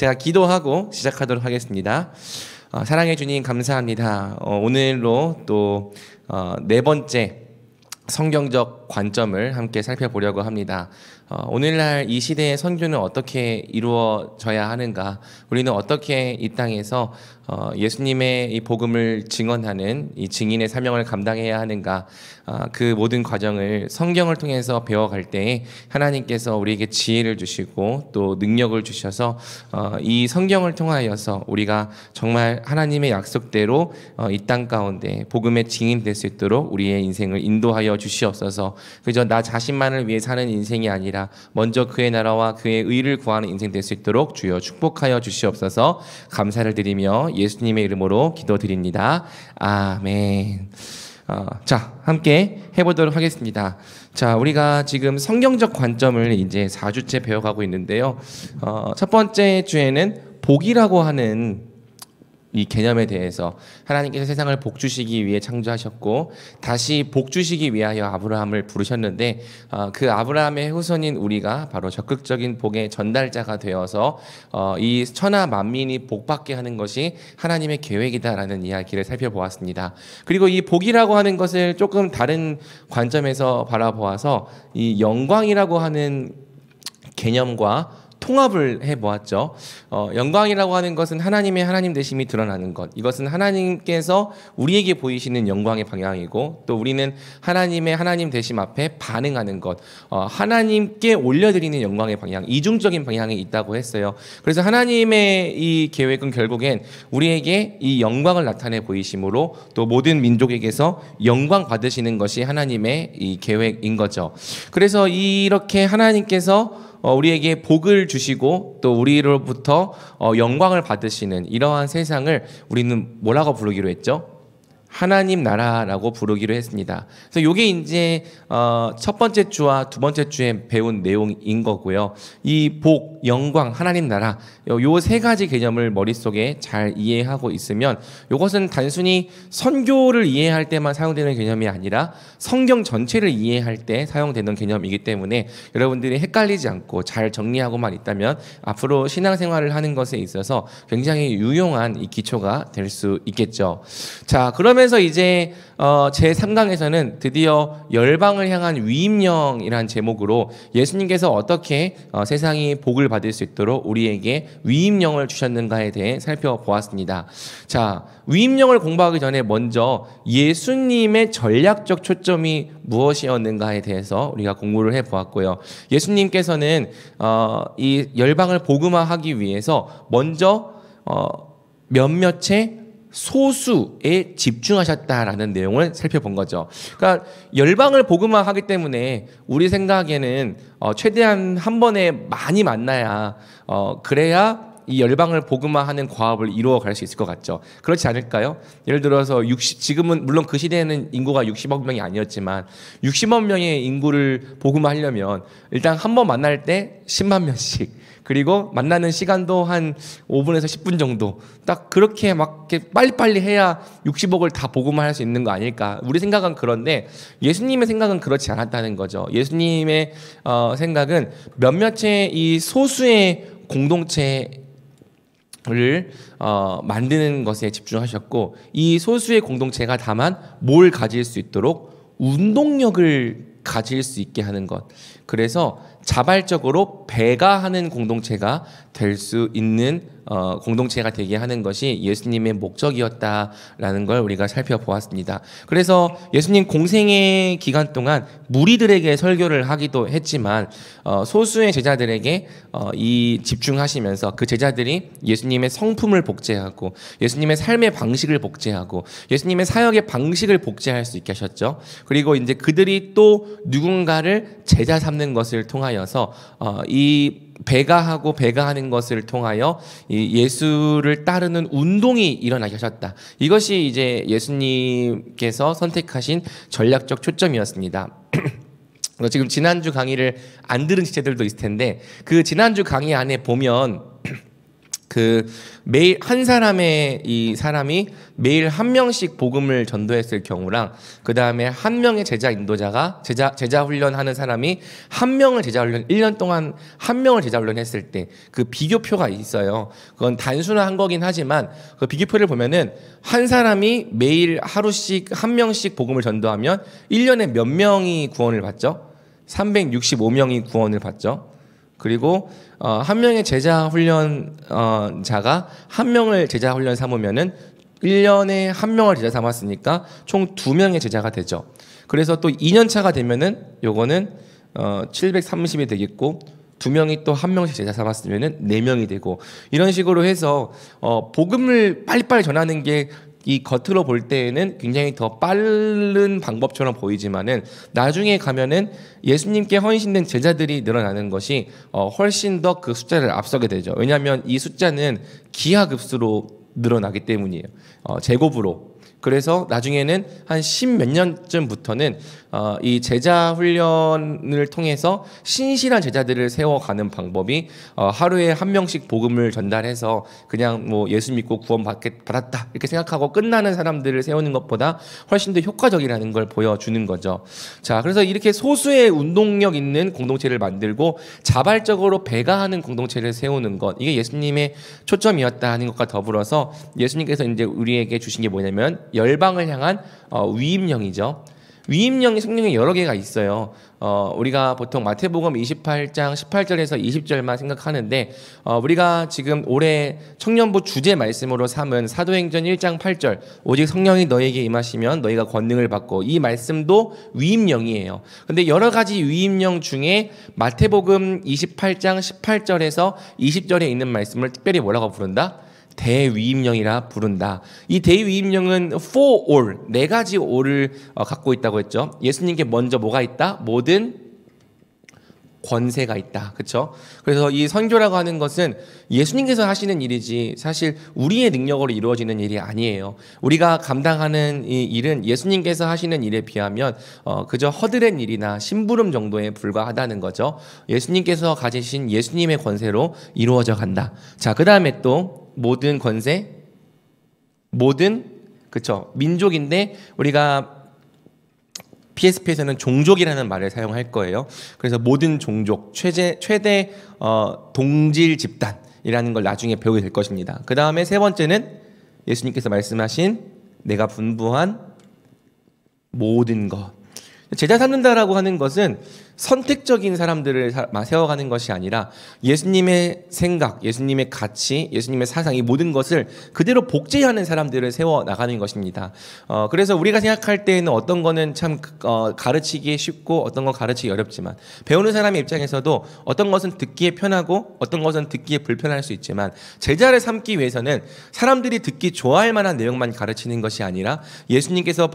제가 기도하고 시작하도록 하겠습니다. 사랑해 주님 감사합니다. 오늘로 또 네 번째 성경적 관점을 함께 살펴보려고 합니다. 오늘날 이 시대의 선교는 어떻게 이루어져야 하는가? 우리는 어떻게 이 땅에서 예수님의 이 복음을 증언하는 이 증인의 사명을 감당해야 하는가? 그 모든 과정을 성경을 통해서 배워갈 때에 하나님께서 우리에게 지혜를 주시고 또 능력을 주셔서 이 성경을 통하여서 우리가 정말 하나님의 약속대로 이 땅 가운데 복음의 증인 될 수 있도록 우리의 인생을 인도하여 주시옵소서. 그저 나 자신만을 위해 사는 인생이 아니라 먼저 그의 나라와 그의 의를 구하는 인생 될 수 있도록 주여 축복하여 주시옵소서. 감사를 드리며 예수님의 이름으로 기도드립니다. 아멘. 자, 함께 해보도록 하겠습니다. 자, 우리가 지금 성경적 관점을 이제 4주째 배워가고 있는데요. 첫 번째 주에는 복이라고 하는 이 개념에 대해서 하나님께서 세상을 복 주시기 위해 창조하셨고 다시 복 주시기 위하여 아브라함을 부르셨는데 그 아브라함의 후손인 우리가 바로 적극적인 복의 전달자가 되어서 이 천하 만민이 복받게 하는 것이 하나님의 계획이다라는 이야기를 살펴보았습니다. 그리고 이 복이라고 하는 것을 조금 다른 관점에서 바라보아서 이 영광이라고 하는 개념과 통합을 해보았죠. 영광이라고 하는 것은 하나님의 하나님 되심이 드러나는 것. 이것은 하나님께서 우리에게 보이시는 영광의 방향이고 또 우리는 하나님의 하나님 되심 앞에 반응하는 것. 하나님께 올려드리는 영광의 방향, 이중적인 방향이 있다고 했어요. 그래서 하나님의 이 계획은 결국엔 우리에게 이 영광을 나타내 보이심으로 또 모든 민족에게서 영광 받으시는 것이 하나님의 이 계획인 거죠. 그래서 이렇게 하나님께서 우리에게 복을 주시고 또 우리로부터 영광을 받으시는 이러한 세상을 우리는 뭐라고 부르기로 했죠? 하나님 나라라고 부르기로 했습니다. 그래서 이게 이제 첫 번째 주와 두 번째 주에 배운 내용인 거고요. 이 복, 영광, 하나님 나라 요 세 가지 개념을 머릿속에 잘 이해하고 있으면 이것은 단순히 선교를 이해할 때만 사용되는 개념이 아니라 성경 전체를 이해할 때 사용되는 개념이기 때문에 여러분들이 헷갈리지 않고 잘 정리하고만 있다면 앞으로 신앙생활을 하는 것에 있어서 굉장히 유용한 이 기초가 될 수 있겠죠. 자, 그러면서 이제 제3강에서는 드디어 열방을 향한 위임령이라는 제목으로 예수님께서 어떻게 세상이 복을 받을 수 있도록 우리에게 위임령을 주셨는가에 대해 살펴보았습니다. 자, 위임령을 공부하기 전에 먼저 예수님의 전략적 초점이 무엇이었는가에 대해서 우리가 공부를 해보았고요. 예수님께서는 이 열방을 복음화하기 위해서 먼저 몇몇의 소수에 집중하셨다라는 내용을 살펴본 거죠. 그러니까 열방을 복음화하기 때문에 우리 생각에는 최대한 한 번에 많이 만나야 그래야 이 열방을 복음화하는 과업을 이루어 갈 수 있을 것 같죠. 그렇지 않을까요? 예를 들어서 지금은 물론 그 시대에는 인구가 60억 명이 아니었지만 60억 명의 인구를 복음화하려면 일단 한 번 만날 때 10만 명씩 그리고 만나는 시간도 한 5분에서 10분 정도 딱 그렇게 막 이렇게 빨리빨리 해야 60억을 다 복음화할 수 있는 거 아닐까. 우리 생각은 그런데 예수님의 생각은 그렇지 않았다는 거죠. 예수님의 생각은 몇몇의 이 소수의 공동체를 만드는 것에 집중하셨고 이 소수의 공동체가 다만 뭘 가질 수 있도록 운동력을 가질 수 있게 하는 것. 그래서 자발적으로 배가하는 공동체가 될 수 있는 공동체가 되게 하는 것이 예수님의 목적이었다라는 걸 우리가 살펴보았습니다. 그래서 예수님 공생의 기간 동안 무리들에게 설교를 하기도 했지만 소수의 제자들에게 이 집중하시면서 그 제자들이 예수님의 성품을 복제하고 예수님의 삶의 방식을 복제하고 예수님의 사역의 방식을 복제할 수 있게 하셨죠. 그리고 이제 그들이 또 누군가를 제자 삼는 것을 통하여서 이 배가하고 배가하는 것을 통하여 이 예수를 따르는 운동이 일어나게 하셨다. 이것이 이제 예수님께서 선택하신 전략적 초점이었습니다. 지금 지난주 강의를 안 들은 지체들도 있을 텐데 그 지난주 강의 안에 보면 매일 한 사람이 매일 한 명씩 복음을 전도했을 경우랑 그 다음에 한 명의 제자 인도자가 제자 훈련하는 사람이 한 명을 제자 훈련 1년 동안 한 명을 제자 훈련했을 때 그 비교표가 있어요. 그건 단순한 거긴 하지만 그 비교표를 보면은 한 사람이 매일 하루씩 한 명씩 복음을 전도하면 1년에 몇 명이 구원을 받죠? 365명이 구원을 받죠. 그리고 한 명의 제자 훈련자가 한 명을 제자 훈련 삼으면은 1년에 한 명을 제자 삼았으니까 총 2명의 제자가 되죠. 그래서 또 2년 차가 되면은 요거는 730이 되겠고 2명이 또 한 명씩 제자 삼았으면은 4명이 되고 이런 식으로 해서 복음을 빨리빨리 전하는 게 이 겉으로 볼 때에는 굉장히 더 빠른 방법처럼 보이지만은 나중에 가면은 예수님께 헌신된 제자들이 늘어나는 것이 훨씬 더 그 숫자를 앞서게 되죠. 왜냐하면 이 숫자는 기하급수로 늘어나기 때문이에요. 제곱으로. 그래서 나중에는 한 10몇 년쯤부터는 이 제자 훈련을 통해서 신실한 제자들을 세워가는 방법이 하루에 한 명씩 복음을 전달해서 그냥 뭐 예수 믿고 구원 받았다 이렇게 생각하고 끝나는 사람들을 세우는 것보다 훨씬 더 효과적이라는 걸 보여주는 거죠. 자, 그래서 이렇게 소수의 운동력 있는 공동체를 만들고 자발적으로 배가하는 공동체를 세우는 것, 이게 예수님의 초점이었다 하는 것과 더불어서 예수님께서 이제 우리에게 주신 게 뭐냐면 열방을 향한 위임령이죠. 위임령이 성경에 여러 개가 있어요. 우리가 보통 마태복음 28장 18절에서 20절만 생각하는데 우리가 지금 올해 청년부 주제 말씀으로 삼은 사도행전 1장 8절 오직 성령이 너에게 임하시면 너희가 권능을 받고, 이 말씀도 위임령이에요. 근데 여러 가지 위임령 중에 마태복음 28장 18절에서 20절에 있는 말씀을 특별히 뭐라고 부른다? 대위임령이라 부른다. 이 대위임령은 for all, 4가지 all을 갖고 있다고 했죠. 예수님께 먼저 뭐가 있다? 모든 권세가 있다. 그렇죠? 그래서 이 선교라고 하는 것은 예수님께서 하시는 일이지 사실 우리의 능력으로 이루어지는 일이 아니에요. 우리가 감당하는 이 일은 예수님께서 하시는 일에 비하면 그저 허드렛 일이나 심부름 정도에 불과하다는 거죠. 예수님께서 가지신 예수님의 권세로 이루어져 간다. 자, 그 다음에 또 모든 권세, 모든, 그쵸, 민족인데 우리가 PSP에서는 종족이라는 말을 사용할 거예요. 그래서 모든 종족, 최대 동질 집단이라는 걸 나중에 배우게 될 것입니다. 그 다음에 세 번째는 예수님께서 말씀하신 내가 분부한 모든 것. 제자 삼는다라고 하는 것은 선택적인 사람들을 세워가는 것이 아니라 예수님의 생각, 예수님의 가치, 예수님의 사상, 이 모든 것을 그대로 복제하는 사람들을 세워나가는 것입니다. 그래서 우리가 생각할 때에는 어떤 거는 참 가르치기 쉽고 어떤 건 가르치기 어렵지만, 배우는 사람의 입장에서도 어떤 것은 듣기에 편하고 어떤 것은 듣기에 불편할 수 있지만, 제자를 삼기 위해서는 사람들이 듣기 좋아할 만한 내용만 가르치는 것이 아니라 예수님께서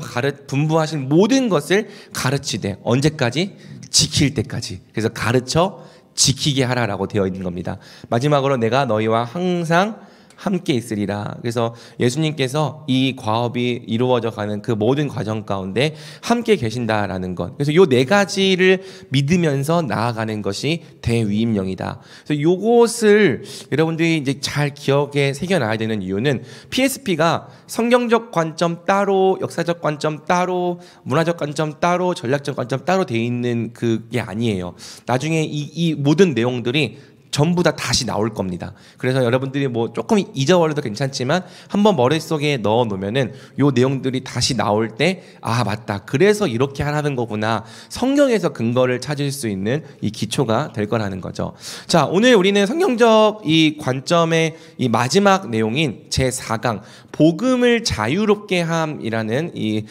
분부하신 모든 것을 가르치되 언제까지? 지킬 때까지. 그래서 가르쳐 지키게 하라라고 되어 있는 겁니다. 마지막으로 내가 너희와 항상 함께 있으리라. 그래서 예수님께서 이 과업이 이루어져 가는 그 모든 과정 가운데 함께 계신다라는 것. 그래서 요 4가지를 믿으면서 나아가는 것이 대위임령이다. 그래서 요것을 여러분들이 이제 잘 기억에 새겨놔야 되는 이유는 PSP가 성경적 관점 따로, 역사적 관점 따로, 문화적 관점 따로, 전략적 관점 따로 돼 있는 그게 아니에요. 나중에 이 모든 내용들이 전부 다 다시 나올 겁니다. 그래서 여러분들이 뭐 조금 잊어버려도 괜찮지만 한번 머릿속에 넣어 놓으면은 요 내용들이 다시 나올 때, 아, 맞다, 그래서 이렇게 하라는 거구나, 성경에서 근거를 찾을 수 있는 이 기초가 될 거라는 거죠. 자, 오늘 우리는 성경적 이 관점의 이 마지막 내용인 제4강 복음을 자유롭게 함이라는 이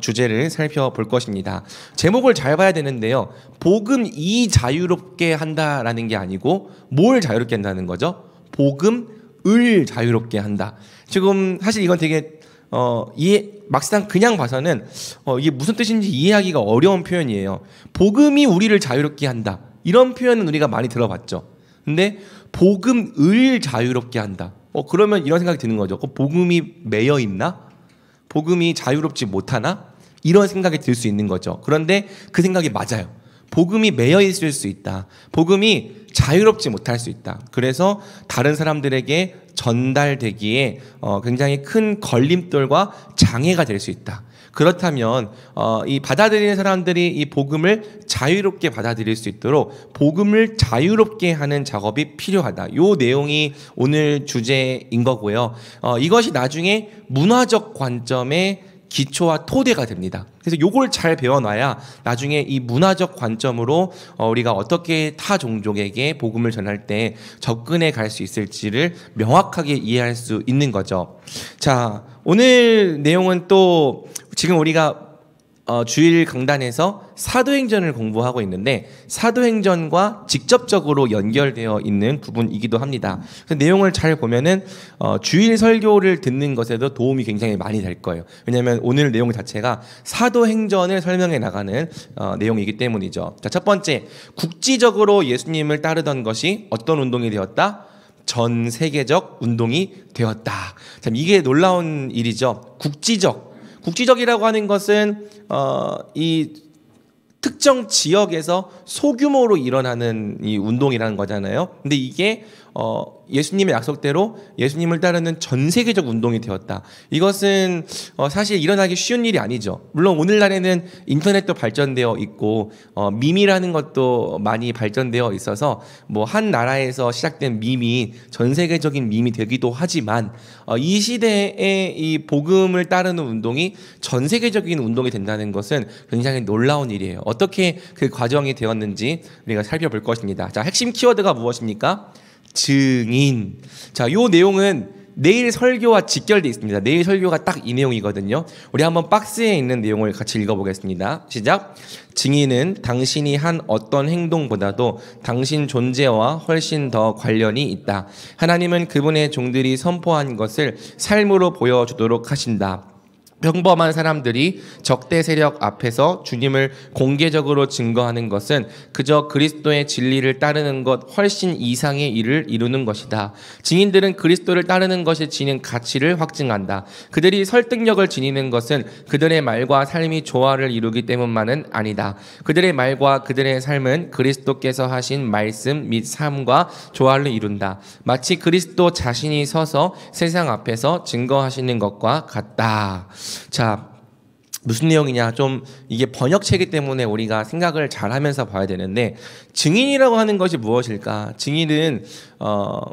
주제를 살펴볼 것입니다. 제목을 잘 봐야 되는데요, 복음이 자유롭게 한다라는 게 아니고 뭘 자유롭게 한다는 거죠? 복음을 자유롭게 한다. 지금 사실 이건 되게 막상 그냥 봐서는 이게 무슨 뜻인지 이해하기가 어려운 표현이에요. 복음이 우리를 자유롭게 한다, 이런 표현은 우리가 많이 들어봤죠. 근데 복음을 자유롭게 한다, 그러면 이런 생각이 드는 거죠. 복음이 매여 있나? 복음이 자유롭지 못하나? 이런 생각이 들 수 있는 거죠. 그런데 그 생각이 맞아요. 복음이 매여 있을 수 있다. 복음이 자유롭지 못할 수 있다. 그래서 다른 사람들에게 전달되기에 굉장히 큰 걸림돌과 장애가 될 수 있다. 그렇다면 이 받아들이는 사람들이 이 복음을 자유롭게 받아들일 수 있도록 복음을 자유롭게 하는 작업이 필요하다. 요 내용이 오늘 주제인 거고요. 이것이 나중에 문화적 관점의 기초와 토대가 됩니다. 그래서 요걸 잘 배워놔야 나중에 이 문화적 관점으로 우리가 어떻게 타 종족에게 복음을 전할 때 접근해 갈 수 있을지를 명확하게 이해할 수 있는 거죠. 자, 오늘 내용은 또 지금 우리가 주일 강단에서 사도행전을 공부하고 있는데 사도행전과 직접적으로 연결되어 있는 부분이기도 합니다. 그래서 내용을 잘 보면은 주일 설교를 듣는 것에도 도움이 굉장히 많이 될 거예요. 왜냐하면 오늘 내용 자체가 사도행전을 설명해 나가는 내용이기 때문이죠. 자, 첫 번째, 국지적으로 예수님을 따르던 것이 어떤 운동이 되었다? 전 세계적 운동이 되었다. 참 이게 놀라운 일이죠. 국지적이라고 하는 것은 이 특정 지역에서 소규모로 일어나는 이 운동이라는 거잖아요. 근데 이게 예수님의 약속대로 예수님을 따르는 전 세계적 운동이 되었다. 이것은 사실 일어나기 쉬운 일이 아니죠. 물론 오늘날에는 인터넷도 발전되어 있고 밈이라는 것도 많이 발전되어 있어서 뭐 한 나라에서 시작된 밈이 전 세계적인 밈이 되기도 하지만 이 시대에 이 복음을 따르는 운동이 전 세계적인 운동이 된다는 것은 굉장히 놀라운 일이에요. 어떻게 그 과정이 되었는지 우리가 살펴볼 것입니다. 자, 핵심 키워드가 무엇입니까? 증인. 자, 요 내용은 내일 설교와 직결되어 있습니다. 내일 설교가 딱 이 내용이거든요. 우리 한번 박스에 있는 내용을 같이 읽어보겠습니다. 시작. 증인은 당신이 한 어떤 행동보다도 당신 존재와 훨씬 더 관련이 있다. 하나님은 그분의 종들이 선포한 것을 삶으로 보여주도록 하신다. 평범한 사람들이 적대 세력 앞에서 주님을 공개적으로 증거하는 것은 그저 그리스도의 진리를 따르는 것 훨씬 이상의 일을 이루는 것이다. 증인들은 그리스도를 따르는 것이 지닌 가치를 확증한다. 그들이 설득력을 지니는 것은 그들의 말과 삶이 조화를 이루기 때문만은 아니다. 그들의 말과 그들의 삶은 그리스도께서 하신 말씀 및 삶과 조화를 이룬다. 마치 그리스도 자신이 서서 세상 앞에서 증거하시는 것과 같다. 자, 무슨 내용이냐? 좀 이게 번역체이기 때문에 우리가 생각을 잘 하면서 봐야 되는데, 증인이라고 하는 것이 무엇일까? 증인은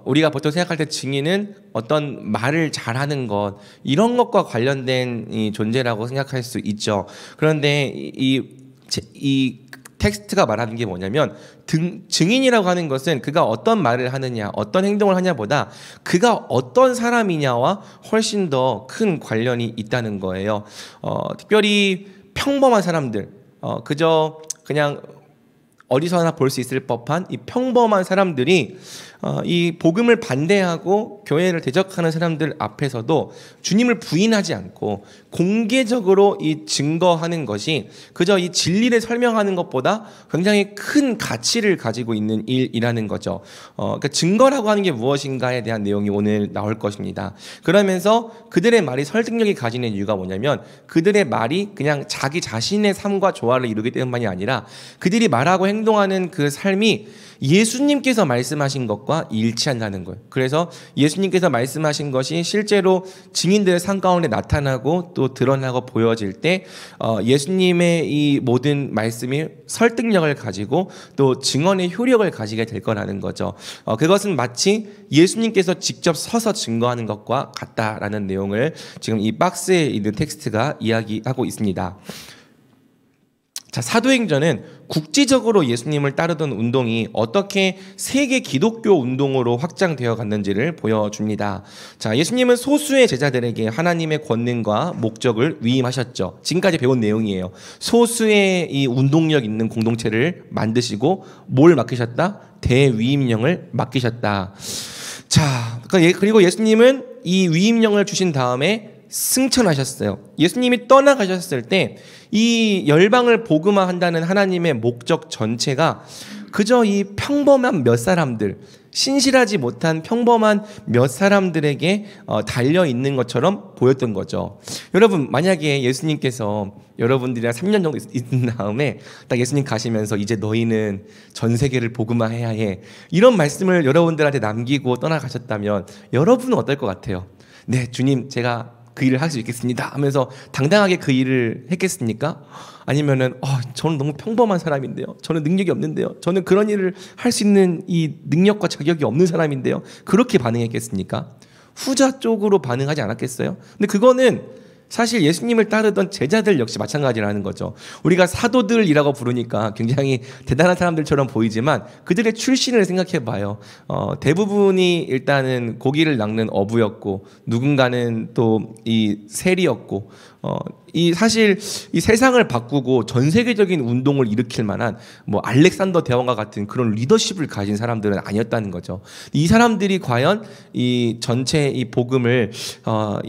우리가 보통 생각할 때 증인은 어떤 말을 잘하는 것, 이런 것과 관련된 이 존재라고 생각할 수 있죠. 그런데 이 텍스트가 말하는 게 뭐냐면 증인이라고 하는 것은 그가 어떤 말을 하느냐, 어떤 행동을 하냐보다 그가 어떤 사람이냐와 훨씬 더 큰 관련이 있다는 거예요. 특별히 평범한 사람들, 그저 그냥 어디서나 볼 수 있을 법한 이 평범한 사람들이 이 복음을 반대하고 교회를 대적하는 사람들 앞에서도 주님을 부인하지 않고 공개적으로 이 증거하는 것이 그저 이 진리를 설명하는 것보다 굉장히 큰 가치를 가지고 있는 일이라는 거죠. 그러니까 증거라고 하는 게 무엇인가에 대한 내용이 오늘 나올 것입니다. 그러면서 그들의 말이 설득력이 가지는 이유가 뭐냐면 그들의 말이 그냥 자기 자신의 삶과 조화를 이루기 때문만이 아니라 그들이 말하고 행동하는 그 삶이 예수님께서 말씀하신 것과 일치한다는 거예요. 그래서 예수님께서 말씀하신 것이 실제로 증인들의 삶 가운데 나타나고 또 드러나고 보여질 때 예수님의 이 모든 말씀이 설득력을 가지고 또 증언의 효력을 가지게 될 거라는 거죠. 그것은 마치 예수님께서 직접 서서 증거하는 것과 같다라는 내용을 지금 이 박스에 있는 텍스트가 이야기하고 있습니다. 자, 사도행전은 국지적으로 예수님을 따르던 운동이 어떻게 세계 기독교 운동으로 확장되어 갔는지를 보여줍니다. 자, 예수님은 소수의 제자들에게 하나님의 권능과 목적을 위임하셨죠. 지금까지 배운 내용이에요. 소수의 이 운동력 있는 공동체를 만드시고 뭘 맡기셨다? 대위임령을 맡기셨다. 자, 그리고 예수님은 이 위임령을 주신 다음에 승천하셨어요. 예수님이 떠나가셨을 때 이 열방을 복음화한다는 하나님의 목적 전체가 그저 이 평범한 몇 사람들, 신실하지 못한 평범한 몇 사람들에게 달려 있는 것처럼 보였던 거죠. 여러분, 만약에 예수님께서 여러분들이랑 3년 정도 있은 다음에 딱 예수님 가시면서 이제 너희는 전 세계를 복음화해야 해, 이런 말씀을 여러분들한테 남기고 떠나가셨다면 여러분은 어떨 것 같아요? 네, 주님, 제가 그 일을 할 수 있겠습니다 하면서 당당하게 그 일을 했겠습니까? 아니면은 저는 너무 평범한 사람인데요, 저는 능력이 없는데요, 저는 그런 일을 할 수 있는 이 능력과 자격이 없는 사람인데요, 그렇게 반응했겠습니까? 후자 쪽으로 반응하지 않았겠어요? 근데 그거는 사실 예수님을 따르던 제자들 역시 마찬가지라는 거죠. 우리가 사도들이라고 부르니까 굉장히 대단한 사람들처럼 보이지만 그들의 출신을 생각해 봐요. 대부분이 일단은 고기를 낚는 어부였고, 누군가는 또 이 세리였고, 이 사실 이 세상을 바꾸고 전 세계적인 운동을 일으킬 만한 뭐 알렉산더 대왕과 같은 그런 리더십을 가진 사람들은 아니었다는 거죠. 이 사람들이 과연 이 전체 이 복음을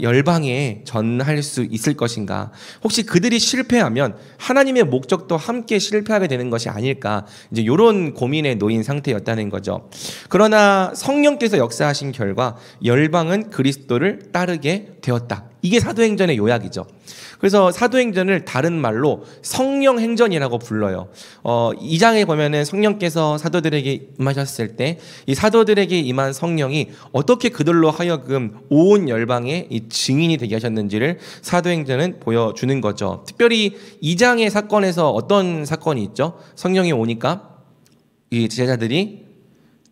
열방에 전할 수 있을 것인가? 혹시 그들이 실패하면 하나님의 목적도 함께 실패하게 되는 것이 아닐까? 이제 이런 고민에 놓인 상태였다는 거죠. 그러나 성령께서 역사하신 결과 열방은 그리스도를 따르게 되었다. 이게 사도행전의 요약이죠. 그래서 사도행전을 다른 말로 성령행전이라고 불러요. 2장에 보면은 성령께서 사도들에게 임하셨을 때 이 사도들에게 임한 성령이 어떻게 그들로 하여금 온 열방의 이 증인이 되게 하셨는지를 사도행전은 보여주는 거죠. 특별히 2장의 사건에서 어떤 사건이 있죠? 성령이 오니까 이 제자들이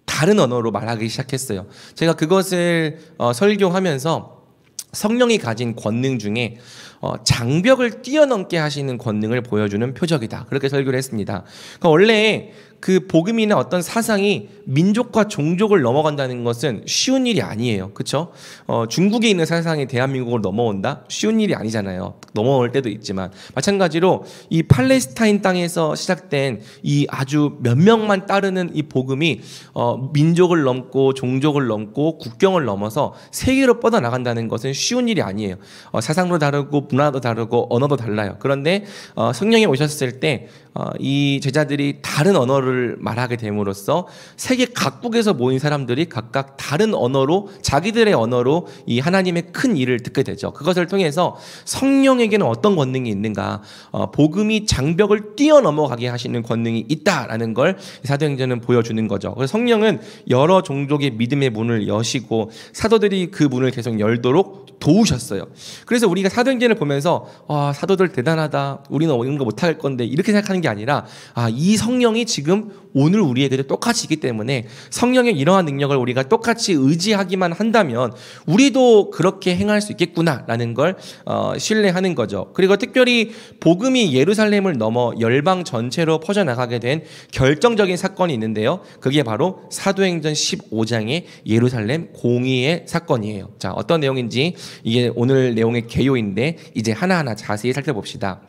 다른 언어로 말하기 시작했어요. 제가 그것을 설교하면서 성령이 가진 권능 중에 장벽을 뛰어넘게 하시는 권능을 보여주는 표적이다, 그렇게 설교를 했습니다. 그러니까 원래 그 복음이나 어떤 사상이 민족과 종족을 넘어간다는 것은 쉬운 일이 아니에요. 그렇죠? 중국에 있는 사상이 대한민국으로 넘어온다? 쉬운 일이 아니잖아요. 넘어올 때도 있지만 마찬가지로 이 팔레스타인 땅에서 시작된 이 아주 몇 명만 따르는 이 복음이 민족을 넘고 종족을 넘고 국경을 넘어서 세계로 뻗어나간다는 것은 쉬운 일이 아니에요. 사상도 다르고 문화도 다르고 언어도 달라요. 그런데 성령이 오셨을 때 이 제자들이 다른 언어를 말하게 됨으로써 세계 각국에서 모인 사람들이 각각 다른 언어로, 자기들의 언어로 이 하나님의 큰 일을 듣게 되죠. 그것을 통해서 성령에게는 어떤 권능이 있는가, 복음이 장벽을 뛰어넘어가게 하시는 권능이 있다라는 걸 사도행전은 보여주는 거죠. 그래서 성령은 여러 종족의 믿음의 문을 여시고 사도들이 그 문을 계속 열도록 도우셨어요. 그래서 우리가 사도행전을 보면서 사도들 대단하다, 우리는 이런 거 못할 건데, 이렇게 생각하는 게 아니라 이 성령이 지금 오늘 우리에게도 똑같이 있기 때문에 성령의 이러한 능력을 우리가 똑같이 의지하기만 한다면 우리도 그렇게 행할 수 있겠구나라는 걸 신뢰하는 거죠. 그리고 특별히 복음이 예루살렘을 넘어 열방 전체로 퍼져나가게 된 결정적인 사건이 있는데요, 그게 바로 사도행전 15장의 예루살렘 공의의 사건이에요. 자, 어떤 내용인지, 이게 오늘 내용의 개요인데 이제 하나하나 자세히 살펴봅시다.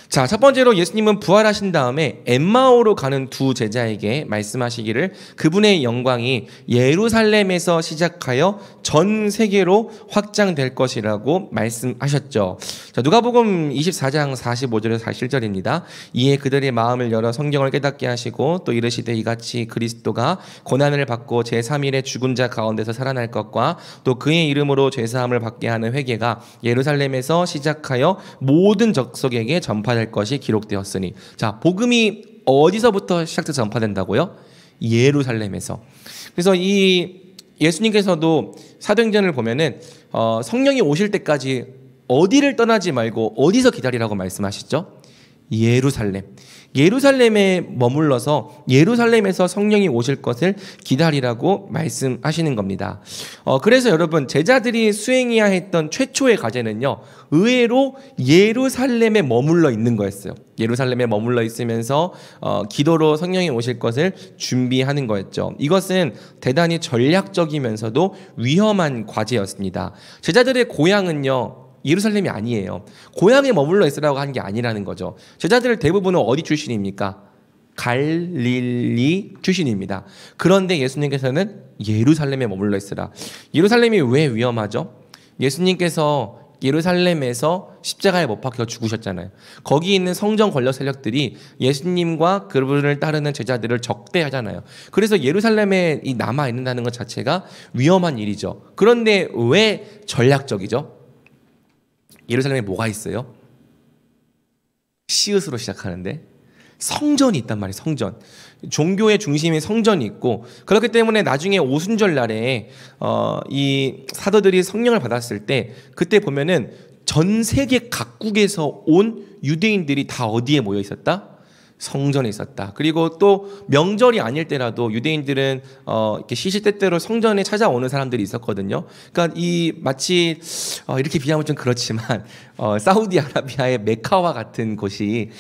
자, 첫 번째로 예수님은 부활하신 다음에 엠마오로 가는 두 제자에게 말씀하시기를 그분의 영광이 예루살렘에서 시작하여 전 세계로 확장될 것이라고 말씀하셨죠. 자, 누가복음 24장 45절에서 47절입니다. 이에 그들의 마음을 열어 성경을 깨닫게 하시고 또 이르시되 이같이 그리스도가 고난을 받고 제3일에 죽은 자 가운데서 살아날 것과 또 그의 이름으로 죄사함을 받게 하는 회개가 예루살렘에서 시작하여 모든 족속에게 전파될 것이 기록되었으니. 자, 복음이 어디서부터 시작돼서 전파된다고요? 예루살렘에서. 그래서 이 예수님께서도 사도행전을 보면은 성령이 오실 때까지 어디를 떠나지 말고 어디서 기다리라고 말씀하시죠? 예루살렘. 예루살렘에 머물러서 예루살렘에서 성령이 오실 것을 기다리라고 말씀하시는 겁니다. 그래서 여러분, 제자들이 수행해야 했던 최초의 과제는요, 의외로 예루살렘에 머물러 있는 거였어요. 예루살렘에 머물러 있으면서 기도로 성령이 오실 것을 준비하는 거였죠. 이것은 대단히 전략적이면서도 위험한 과제였습니다. 제자들의 고향은요, 예루살렘이 아니에요. 고향에 머물러 있으라고 한 게 아니라는 거죠. 제자들 대부분은 어디 출신입니까? 갈릴리 출신입니다. 그런데 예수님께서는 예루살렘에 머물러 있으라. 예루살렘이 왜 위험하죠? 예수님께서 예루살렘에서 십자가에 못 박혀 죽으셨잖아요. 거기 있는 성전 권력 세력들이 예수님과 그분을 따르는 제자들을 적대하잖아요. 그래서 예루살렘에 남아 있는다는 것 자체가 위험한 일이죠. 그런데 왜 전략적이죠? 예루살렘에 뭐가 있어요? 시읒으로 시작하는데 성전이 있단 말이에요. 성전. 종교의 중심인 성전이 있고, 그렇기 때문에 나중에 오순절 날에 이 사도들이 성령을 받았을 때 그때 보면은 전 세계 각국에서 온 유대인들이 다 어디에 모여 있었다? 성전에 있었다. 그리고 또 명절이 아닐 때라도 유대인들은 이렇게 시시때때로 성전에 찾아오는 사람들이 있었거든요. 그러니까 이 마치 이렇게 비하면 좀 그렇지만 사우디아라비아의 메카와 같은 곳이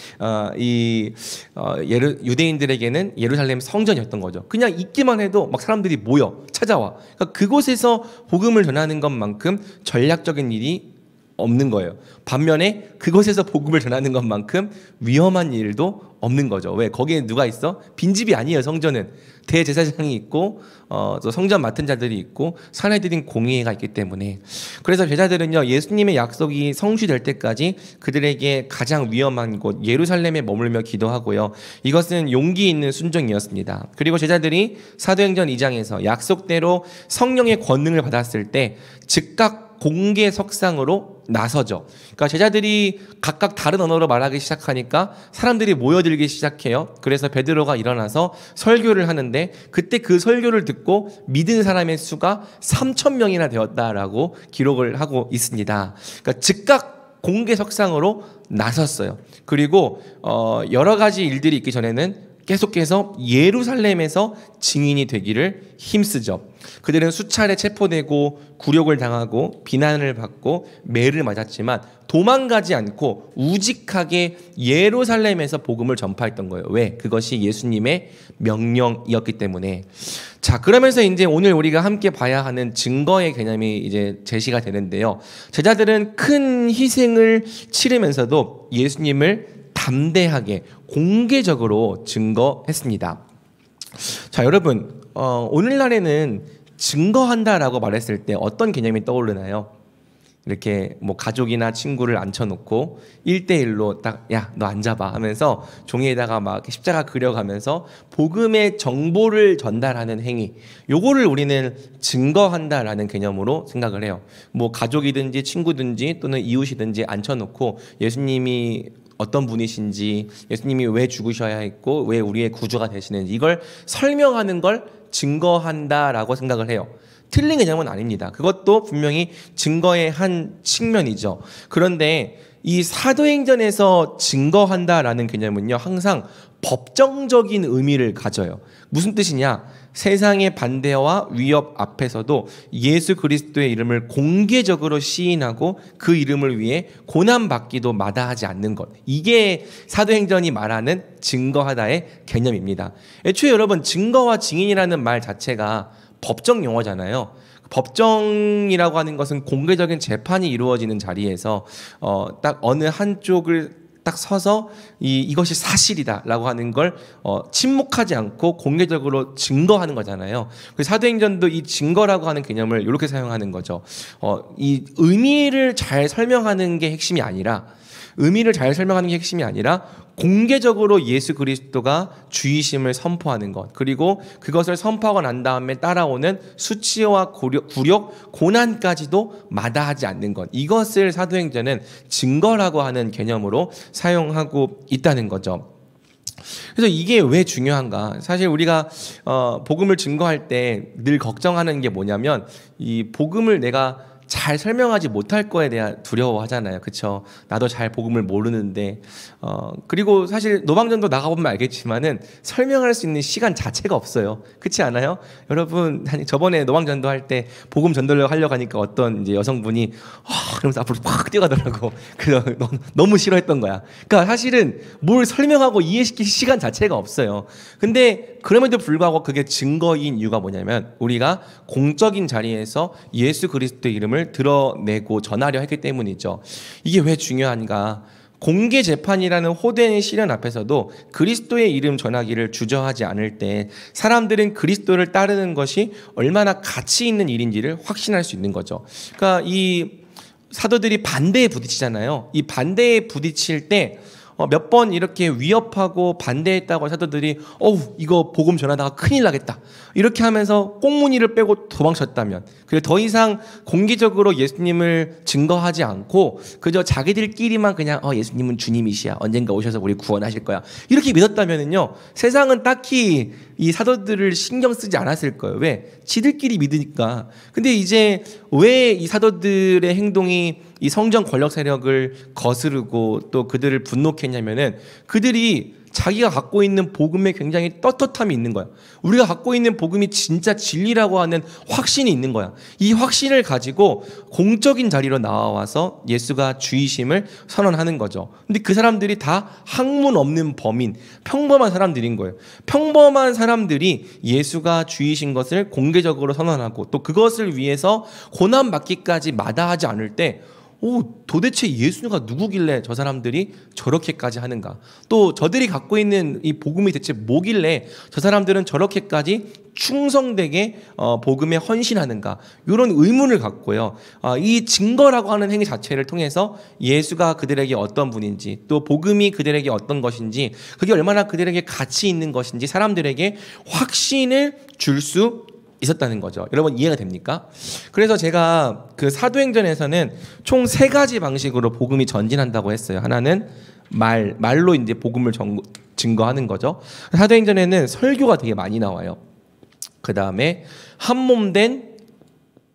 유대인들에게는 예루살렘 성전이었던 거죠. 그냥 있기만 해도 막 사람들이 모여 찾아와. 그러니까 그곳에서 복음을 전하는 것만큼 전략적인 일이 없는 거예요. 반면에 그곳에서 복음을 전하는 것만큼 위험한 일도 없는 거죠. 왜? 거기에 누가 있어? 빈집이 아니에요. 성전은 대제사장이 있고 또 성전 맡은 자들이 있고 사내들인 공의회가 있기 때문에. 그래서 제자들은요, 예수님의 약속이 성취될 때까지 그들에게 가장 위험한 곳 예루살렘에 머물며 기도하고요. 이것은 용기 있는 순종이었습니다. 그리고 제자들이 사도행전 2장에서 약속대로 성령의 권능을 받았을 때 즉각 공개 석상으로 나서죠. 그러니까 제자들이 각각 다른 언어로 말하기 시작하니까 사람들이 모여들기 시작해요. 그래서 베드로가 일어나서 설교를 하는데 그때 그 설교를 듣고 믿은 사람의 수가 3,000명이나 되었다라고 기록을 하고 있습니다. 그러니까 즉각 공개 석상으로 나섰어요. 그리고 여러 가지 일들이 있기 전에는 계속해서 예루살렘에서 증인이 되기를 힘쓰죠. 그들은 수차례 체포되고 굴욕을 당하고 비난을 받고 매를 맞았지만 도망가지 않고 우직하게 예루살렘에서 복음을 전파했던 거예요. 왜? 그것이 예수님의 명령이었기 때문에. 자, 그러면서 이제 오늘 우리가 함께 봐야 하는 증거의 개념이 이제 제시가 되는데요. 제자들은 큰 희생을 치르면서도 예수님을 담대하게 공개적으로 증거했습니다. 자, 여러분, 오늘날에는 증거한다라고 말했을 때 어떤 개념이 떠오르나요? 이렇게 뭐 가족이나 친구를 앉혀놓고 1대1로 딱, 야, 너 앉아봐 하면서 종이에다가 막 십자가 그려가면서 복음의 정보를 전달하는 행위, 요거를 우리는 증거한다라는 개념으로 생각을 해요. 뭐 가족이든지 친구든지 또는 이웃이든지 앉혀놓고 예수님이 어떤 분이신지, 예수님이 왜 죽으셔야 했고 왜 우리의 구주가 되시는지 이걸 설명하는 걸 증거한다라고 생각을 해요. 틀린 개념은 아닙니다. 그것도 분명히 증거의 한 측면이죠. 그런데 이 사도행전에서 증거한다라는 개념은요, 항상 법정적인 의미를 가져요. 무슨 뜻이냐? 세상의 반대와 위협 앞에서도 예수 그리스도의 이름을 공개적으로 시인하고 그 이름을 위해 고난받기도 마다하지 않는 것. 이게 사도행전이 말하는 증거하다의 개념입니다. 애초에 여러분, 증거와 증인이라는 말 자체가 법정 용어잖아요. 법정이라고 하는 것은 공개적인 재판이 이루어지는 자리에서 딱 어느 한쪽을 딱 서서 이것이 사실이다라고 하는 걸 침묵하지 않고 공개적으로 증거하는 거잖아요. 그래서 사도행전도 이 증거라고 하는 개념을 이렇게 사용하는 거죠. 이 의미를 잘 설명하는 게 핵심이 아니라 공개적으로 예수 그리스도가 주이심을 선포하는 것, 그리고 그것을 선포하고 난 다음에 따라오는 수치와 굴욕, 고난까지도 마다하지 않는 것, 이것을 사도행전은 증거라고 하는 개념으로 사용하고 있다는 거죠. 그래서 이게 왜 중요한가? 사실 우리가 복음을 증거할 때 늘 걱정하는 게 뭐냐면, 이 복음을 내가 잘 설명하지 못할 거에 대한 두려워하잖아요. 그렇죠? 나도 잘 복음을 모르는데 그리고 사실 노방전도 나가보면 알겠지만은 설명할 수 있는 시간 자체가 없어요. 그렇지 않아요? 여러분, 저번에 노방전도 할 때 복음 전도를 하려고 하니까 어떤 이제 여성분이 그러면서 앞으로 팍 뛰어가더라고. 그래서 너무 싫어했던 거야. 그러니까 사실은 뭘 설명하고 이해시킬 시간 자체가 없어요. 근데 그럼에도 불구하고 그게 증거인 이유가 뭐냐면, 우리가 공적인 자리에서 예수 그리스도의 이름을 드러내고 전하려 했기 때문이죠. 이게 왜 중요한가? 공개 재판이라는 호된 시련 앞에서도 그리스도의 이름 전하기를 주저하지 않을 때 사람들은 그리스도를 따르는 것이 얼마나 가치 있는 일인지를 확신할 수 있는 거죠. 그러니까 이 사도들이 반대에 부딪히잖아요. 이 반대에 부딪힐 때 몇 번 이렇게 위협하고 반대했다고 사도들이 이거 복음 전하다가 큰일 나겠다 이렇게 하면서 꽁무니를 빼고 도망쳤다면, 그리고 더 이상 공개적으로 예수님을 증거하지 않고 그저 자기들끼리만 그냥 예수님은 주님이시야, 언젠가 오셔서 우리 구원하실 거야 이렇게 믿었다면은요, 세상은 딱히 이 사도들을 신경 쓰지 않았을 거예요. 왜? 지들끼리 믿으니까. 근데 이제 왜 이 사도들의 행동이 이 성전 권력 세력을 거스르고 또 그들을 분노케 했냐면은, 그들이 자기가 갖고 있는 복음에 굉장히 떳떳함이 있는 거야. 우리가 갖고 있는 복음이 진짜 진리라고 하는 확신이 있는 거야. 이 확신을 가지고 공적인 자리로 나와서 예수가 주이심을 선언하는 거죠. 근데 그 사람들이 다 학문 없는 범인, 평범한 사람들인 거예요. 평범한 사람들이 예수가 주이신 것을 공개적으로 선언하고 또 그것을 위해서 고난받기까지 마다하지 않을 때 도대체 예수가 누구길래 저 사람들이 저렇게까지 하는가? 또 저들이 갖고 있는 이 복음이 대체 뭐길래 저 사람들은 저렇게까지 충성되게 복음에 헌신하는가? 이런 의문을 갖고요. 이 증거라고 하는 행위 자체를 통해서 예수가 그들에게 어떤 분인지, 또 복음이 그들에게 어떤 것인지, 그게 얼마나 그들에게 가치 있는 것인지 사람들에게 확신을 줄 수 있었다는 거죠. 여러분 이해가 됩니까? 그래서 제가 그 사도행전에서는 총 3가지 방식으로 복음이 전진한다고 했어요. 하나는 말로 이제 복음을 증거하는 거죠. 사도행전에는 설교가 되게 많이 나와요. 그 다음에 한몸된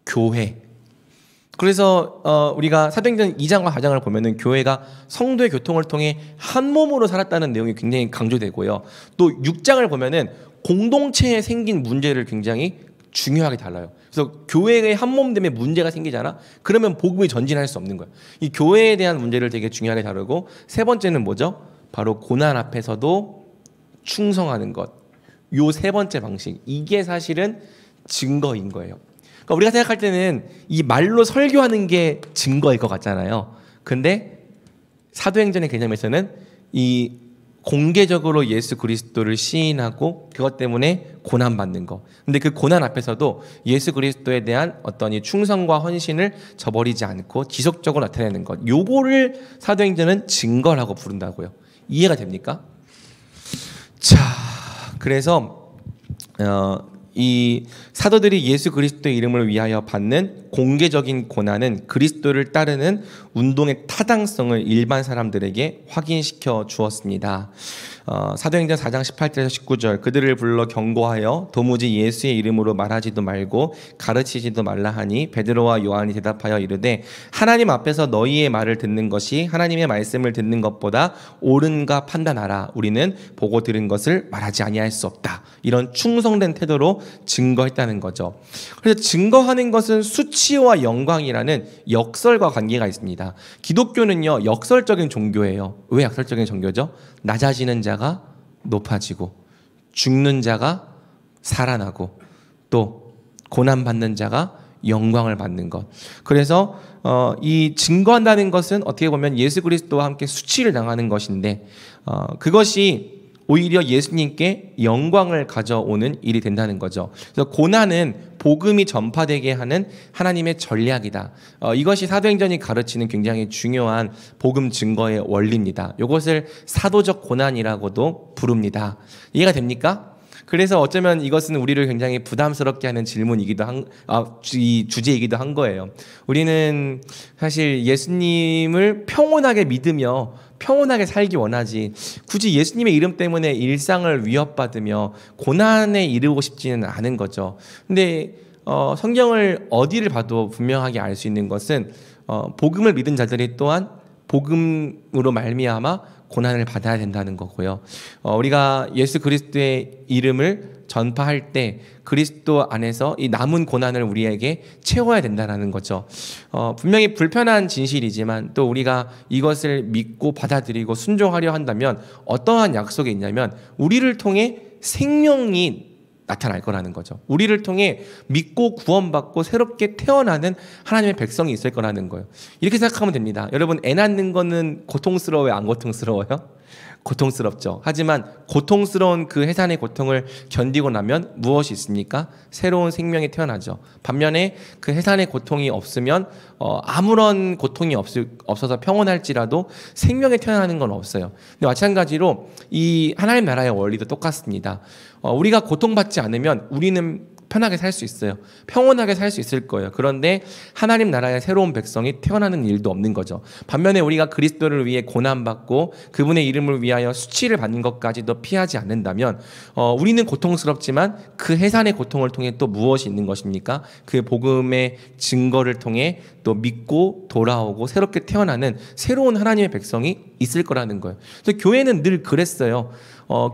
교회. 그래서 우리가 사도행전 2장과 4장을 보면은 교회가 성도의 교통을 통해 한 몸으로 살았다는 내용이 굉장히 강조되고요. 또 6장을 보면은 공동체에 생긴 문제를 굉장히 중요하게 달라요. 그래서 교회의 한몸됨에 문제가 생기잖아. 그러면 복음이 전진할 수 없는 거예요. 이 교회에 대한 문제를 되게 중요하게 다루고, 3번째는 뭐죠? 바로 고난 앞에서도 충성하는 것. 요 3번째 방식. 이게 사실은 증거인 거예요. 그러니까 우리가 생각할 때는 이 말로 설교하는 게 증거일 것 같잖아요. 근데 사도행전의 개념에서는 이 공개적으로 예수 그리스도를 시인하고 그것 때문에 고난받는 거. 근데 그 고난 앞에서도 예수 그리스도에 대한 어떤 이 충성과 헌신을 저버리지 않고 지속적으로 나타내는 것. 요거를 사도행전은 증거라고 부른다고요. 이해가 됩니까? 자, 그래서 이 사도들이 예수 그리스도의 이름을 위하여 받는 공개적인 고난은 그리스도를 따르는 운동의 타당성을 일반 사람들에게 확인시켜 주었습니다. 사도행전 4장 18절에서 19절, 그들을 불러 경고하여 도무지 예수의 이름으로 말하지도 말고 가르치지도 말라 하니 베드로와 요한이 대답하여 이르되 하나님 앞에서 너희의 말을 듣는 것이 하나님의 말씀을 듣는 것보다 옳은가 판단하라. 우리는 보고 들은 것을 말하지 아니할 수 없다. 이런 충성된 태도로 증거했다는 거죠. 그래서 증거하는 것은 수치와 영광이라는 역설과 관계가 있습니다. 기독교는요, 역설적인 종교예요. 왜 역설적인 종교죠? 낮아지는 자가 높아지고 죽는 자가 살아나고 또 고난받는 자가 영광을 받는 것. 그래서 이 증거한다는 것은 어떻게 보면 예수 그리스도와 함께 수치를 당하는 것인데 그것이 오히려 예수님께 영광을 가져오는 일이 된다는 거죠. 그래서 고난은 복음이 전파되게 하는 하나님의 전략이다. 이것이 사도행전이 가르치는 굉장히 중요한 복음 증거의 원리입니다. 이것을 사도적 고난이라고도 부릅니다. 이해가 됩니까? 그래서 어쩌면 이것은 우리를 굉장히 부담스럽게 하는 질문이기도 이 주제이기도 한 거예요. 우리는 사실 예수님을 평온하게 믿으며 평온하게 살기 원하지, 굳이 예수님의 이름 때문에 일상을 위협받으며 고난에 이르고 싶지는 않은 거죠. 근데 성경을 어디를 봐도 분명하게 알 수 있는 것은 복음을 믿은 자들이 또한 복음으로 말미암아 고난을 받아야 된다는 거고요. 우리가 예수 그리스도의 이름을 전파할 때 그리스도 안에서 이 남은 고난을 우리에게 채워야 된다는 거죠. 분명히 불편한 진실이지만 또 우리가 이것을 믿고 받아들이고 순종하려 한다면 어떠한 약속이 있냐면 우리를 통해 생명이 나타날 거라는 거죠. 우리를 통해 믿고 구원받고 새롭게 태어나는 하나님의 백성이 있을 거라는 거예요. 이렇게 생각하면 됩니다. 여러분, 애 낳는 거는 고통스러워요? 안 고통스러워요? 고통스럽죠. 하지만 고통스러운 그 해산의 고통을 견디고 나면 무엇이 있습니까? 새로운 생명이 태어나죠. 반면에 그 해산의 고통이 없으면 아무런 고통이 없어서 평온할지라도 생명이 태어나는 건 없어요. 근데 마찬가지로 이 하나님 나라의 원리도 똑같습니다. 우리가 고통받지 않으면 우리는 편하게 살 수 있어요. 평온하게 살 수 있을 거예요. 그런데 하나님 나라의 새로운 백성이 태어나는 일도 없는 거죠. 반면에 우리가 그리스도를 위해 고난받고 그분의 이름을 위하여 수치를 받는 것까지도 피하지 않는다면 우리는 고통스럽지만 그 해산의 고통을 통해 또 무엇이 있는 것입니까? 그 복음의 증거를 통해 또 믿고 돌아오고 새롭게 태어나는 새로운 하나님의 백성이 있을 거라는 거예요. 그래서 교회는 늘 그랬어요.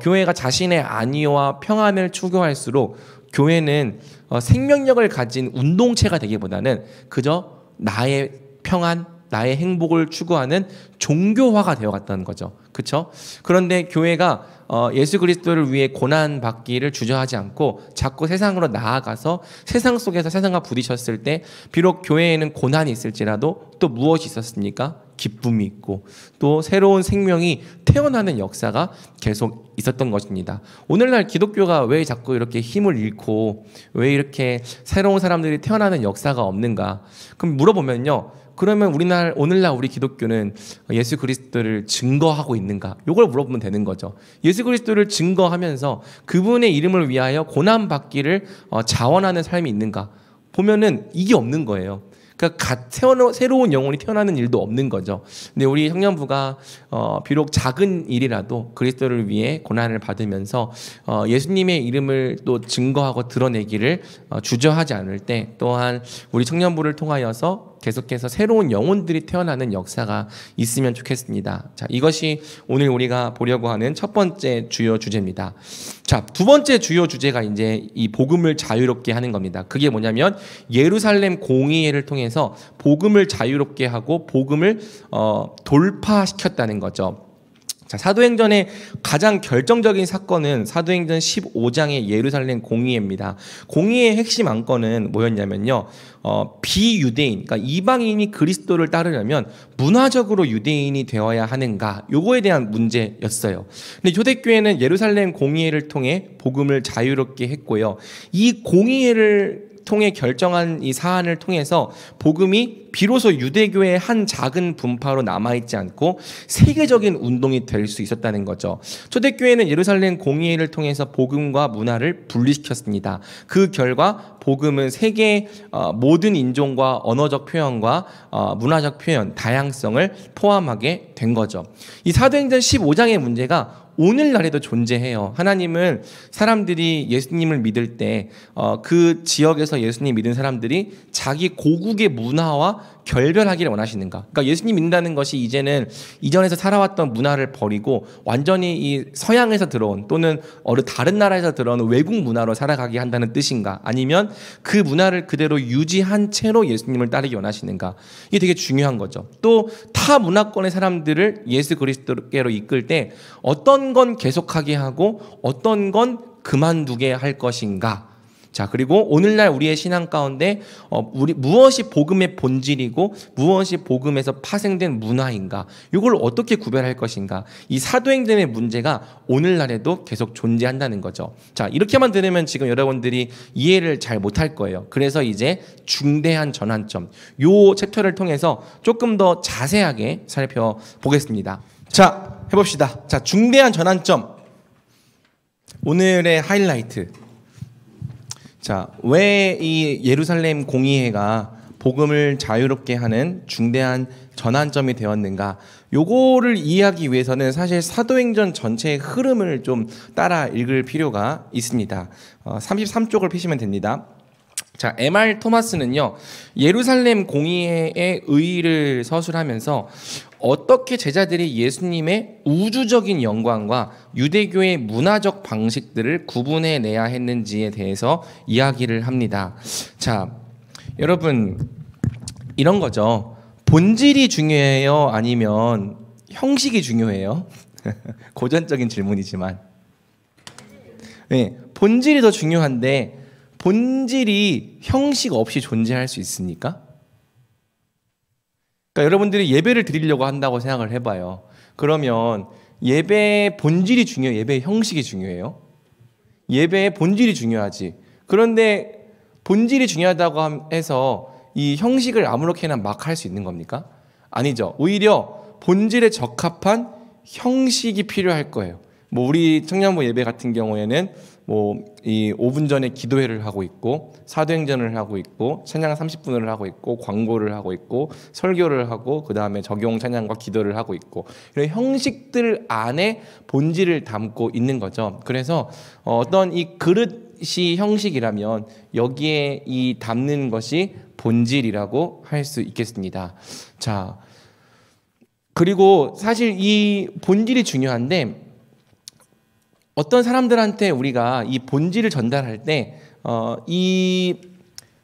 교회가 자신의 안위와 평안을 추구할수록 교회는 생명력을 가진 운동체가 되기보다는 그저 나의 평안, 나의 행복을 추구하는 종교화가 되어갔다는 거죠. 그렇죠? 그런데 교회가 예수 그리스도를 위해 고난 받기를 주저하지 않고 자꾸 세상으로 나아가서 세상 속에서 세상과 부딪혔을 때 비록 교회에는 고난이 있을지라도 또 무엇이 있었습니까? 기쁨이 있고 또 새로운 생명이 태어나는 역사가 계속 있었던 것입니다. 오늘날 기독교가 왜 자꾸 이렇게 힘을 잃고 왜 이렇게 새로운 사람들이 태어나는 역사가 없는가? 그럼 물어보면요. 그러면 오늘날 우리 기독교는 예수 그리스도를 증거하고 있는가? 이걸 물어보면 되는 거죠. 예수 그리스도를 증거하면서 그분의 이름을 위하여 고난받기를 자원하는 삶이 있는가? 보면은 이게 없는 거예요. 그러니까 새로운 영혼이 태어나는 일도 없는 거죠. 근데 우리 청년부가 비록 작은 일이라도 그리스도를 위해 고난을 받으면서 예수님의 이름을 또 증거하고 드러내기를 주저하지 않을 때 또한 우리 청년부를 통하여서 계속해서 새로운 영혼들이 태어나는 역사가 있으면 좋겠습니다. 자, 이것이 오늘 우리가 보려고 하는 첫 번째 주요 주제입니다. 자, 두 번째 주요 주제가 이제 이 복음을 자유롭게 하는 겁니다. 그게 뭐냐면 예루살렘 공의회를 통해서 복음을 자유롭게 하고 복음을 돌파시켰다는 거죠. 자, 사도행전의 가장 결정적인 사건은 사도행전 15장의 예루살렘 공의회입니다. 공의회의 핵심 안건은 뭐였냐면요. 비유대인, 그러니까 이방인이 그리스도를 따르려면 문화적으로 유대인이 되어야 하는가? 요거에 대한 문제였어요. 근데 초대교회는 예루살렘 공의회를 통해 복음을 자유롭게 했고요. 이 공의회를 통해 결정한 이 사안을 통해서 복음이 비로소 유대교의 한 작은 분파로 남아있지 않고 세계적인 운동이 될 수 있었다는 거죠. 초대교회는 예루살렘 공의회를 통해서 복음과 문화를 분리시켰습니다. 그 결과 복음은 세계 모든 인종과 언어적 표현과 문화적 표현, 다양성을 포함하게 된 거죠. 이 사도행전 15장의 문제가 오늘날에도 존재해요. 하나님은 사람들이 예수님을 믿을 때 그 지역에서 예수님 믿은 사람들이 자기 고국의 문화와 결별하기를 원하시는가? 그러니까 예수님 믿는다는 것이 이제는 이전에서 살아왔던 문화를 버리고 완전히 이 서양에서 들어온 또는 어느 다른 나라에서 들어온 외국 문화로 살아가게 한다는 뜻인가? 아니면 그 문화를 그대로 유지한 채로 예수님을 따르기 원하시는가? 이게 되게 중요한 거죠. 또 타 문화권의 사람들을 예수 그리스도께로 이끌 때 어떤 건 계속하게 하고 어떤 건 그만두게 할 것인가? 자, 그리고 오늘날 우리의 신앙 가운데 무엇이 복음의 본질이고 무엇이 복음에서 파생된 문화인가? 이걸 어떻게 구별할 것인가? 이 사도행전의 문제가 오늘날에도 계속 존재한다는 거죠. 자, 이렇게만 들으면 지금 여러분들이 이해를 잘 못할 거예요. 그래서 이제 중대한 전환점, 요 챕터를 통해서 조금 더 자세하게 살펴보겠습니다. 자, 해봅시다. 자, 중대한 전환점. 오늘의 하이라이트. 자, 왜 이 예루살렘 공의회가 복음을 자유롭게 하는 중대한 전환점이 되었는가? 요거를 이해하기 위해서는 사실 사도행전 전체의 흐름을 좀 따라 읽을 필요가 있습니다. 33쪽을 펴시면 됩니다. 자, M.R. 토마스는요, 예루살렘 공의회의 의의를 서술하면서 어떻게 제자들이 예수님의 우주적인 영광과 유대교의 문화적 방식들을 구분해내야 했는지에 대해서 이야기를 합니다. 자, 여러분, 이런 거죠. 본질이 중요해요? 아니면 형식이 중요해요? 고전적인 질문이지만. 네, 본질이 더 중요한데 본질이 형식 없이 존재할 수 있습니까? 그러니까 여러분들이 예배를 드리려고 한다고 생각을 해봐요. 그러면 예배의 본질이 중요해요? 예배의 형식이 중요해요? 예배의 본질이 중요하지. 그런데 본질이 중요하다고 해서 이 형식을 아무렇게나 막 할 수 있는 겁니까? 아니죠. 오히려 본질에 적합한 형식이 필요할 거예요. 뭐 우리 청년부 예배 같은 경우에는 뭐 이 5분 전에 기도회를 하고 있고 사도행전을 하고 있고 찬양 30분을 하고 있고 광고를 하고 있고 설교를 하고 그 다음에 적용 찬양과 기도를 하고 있고 이런 형식들 안에 본질을 담고 있는 거죠. 그래서 어떤 이 그릇이 형식이라면 여기에 이 담는 것이 본질이라고 할 수 있겠습니다. 자, 그리고 사실 이 본질이 중요한데 어떤 사람들한테 우리가 이 본질을 전달할 때 이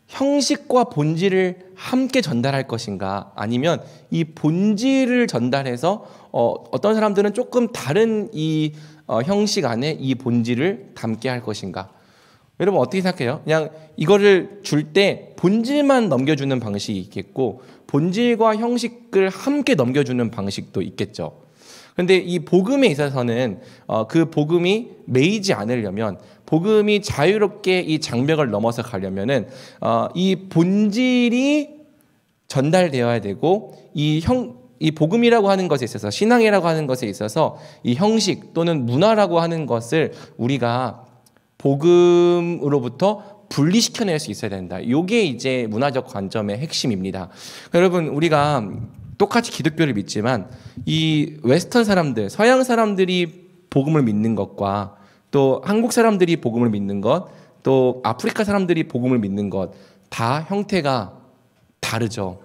형식과 본질을 함께 전달할 것인가 아니면 이 본질을 전달해서 어떤 사람들은 조금 다른 이 형식 안에 이 본질을 담게 할 것인가. 여러분 어떻게 생각해요? 그냥 이거를 줄 때 본질만 넘겨주는 방식이 있겠고 본질과 형식을 함께 넘겨주는 방식도 있겠죠. 그런데 이 복음에 있어서는 그 복음이 매이지 않으려면 복음이 자유롭게 이 장벽을 넘어서 가려면은 이 본질이 전달되어야 되고 이 복음이라고 하는 것에 있어서 신앙이라고 하는 것에 있어서 이 형식 또는 문화라고 하는 것을 우리가 복음으로부터 분리시켜낼 수 있어야 된다. 이게 이제 문화적 관점의 핵심입니다. 여러분 우리가 똑같이 기독교를 믿지만 이 웨스턴 사람들, 서양 사람들이 복음을 믿는 것과 또 한국 사람들이 복음을 믿는 것, 또 아프리카 사람들이 복음을 믿는 것 다 형태가 다르죠.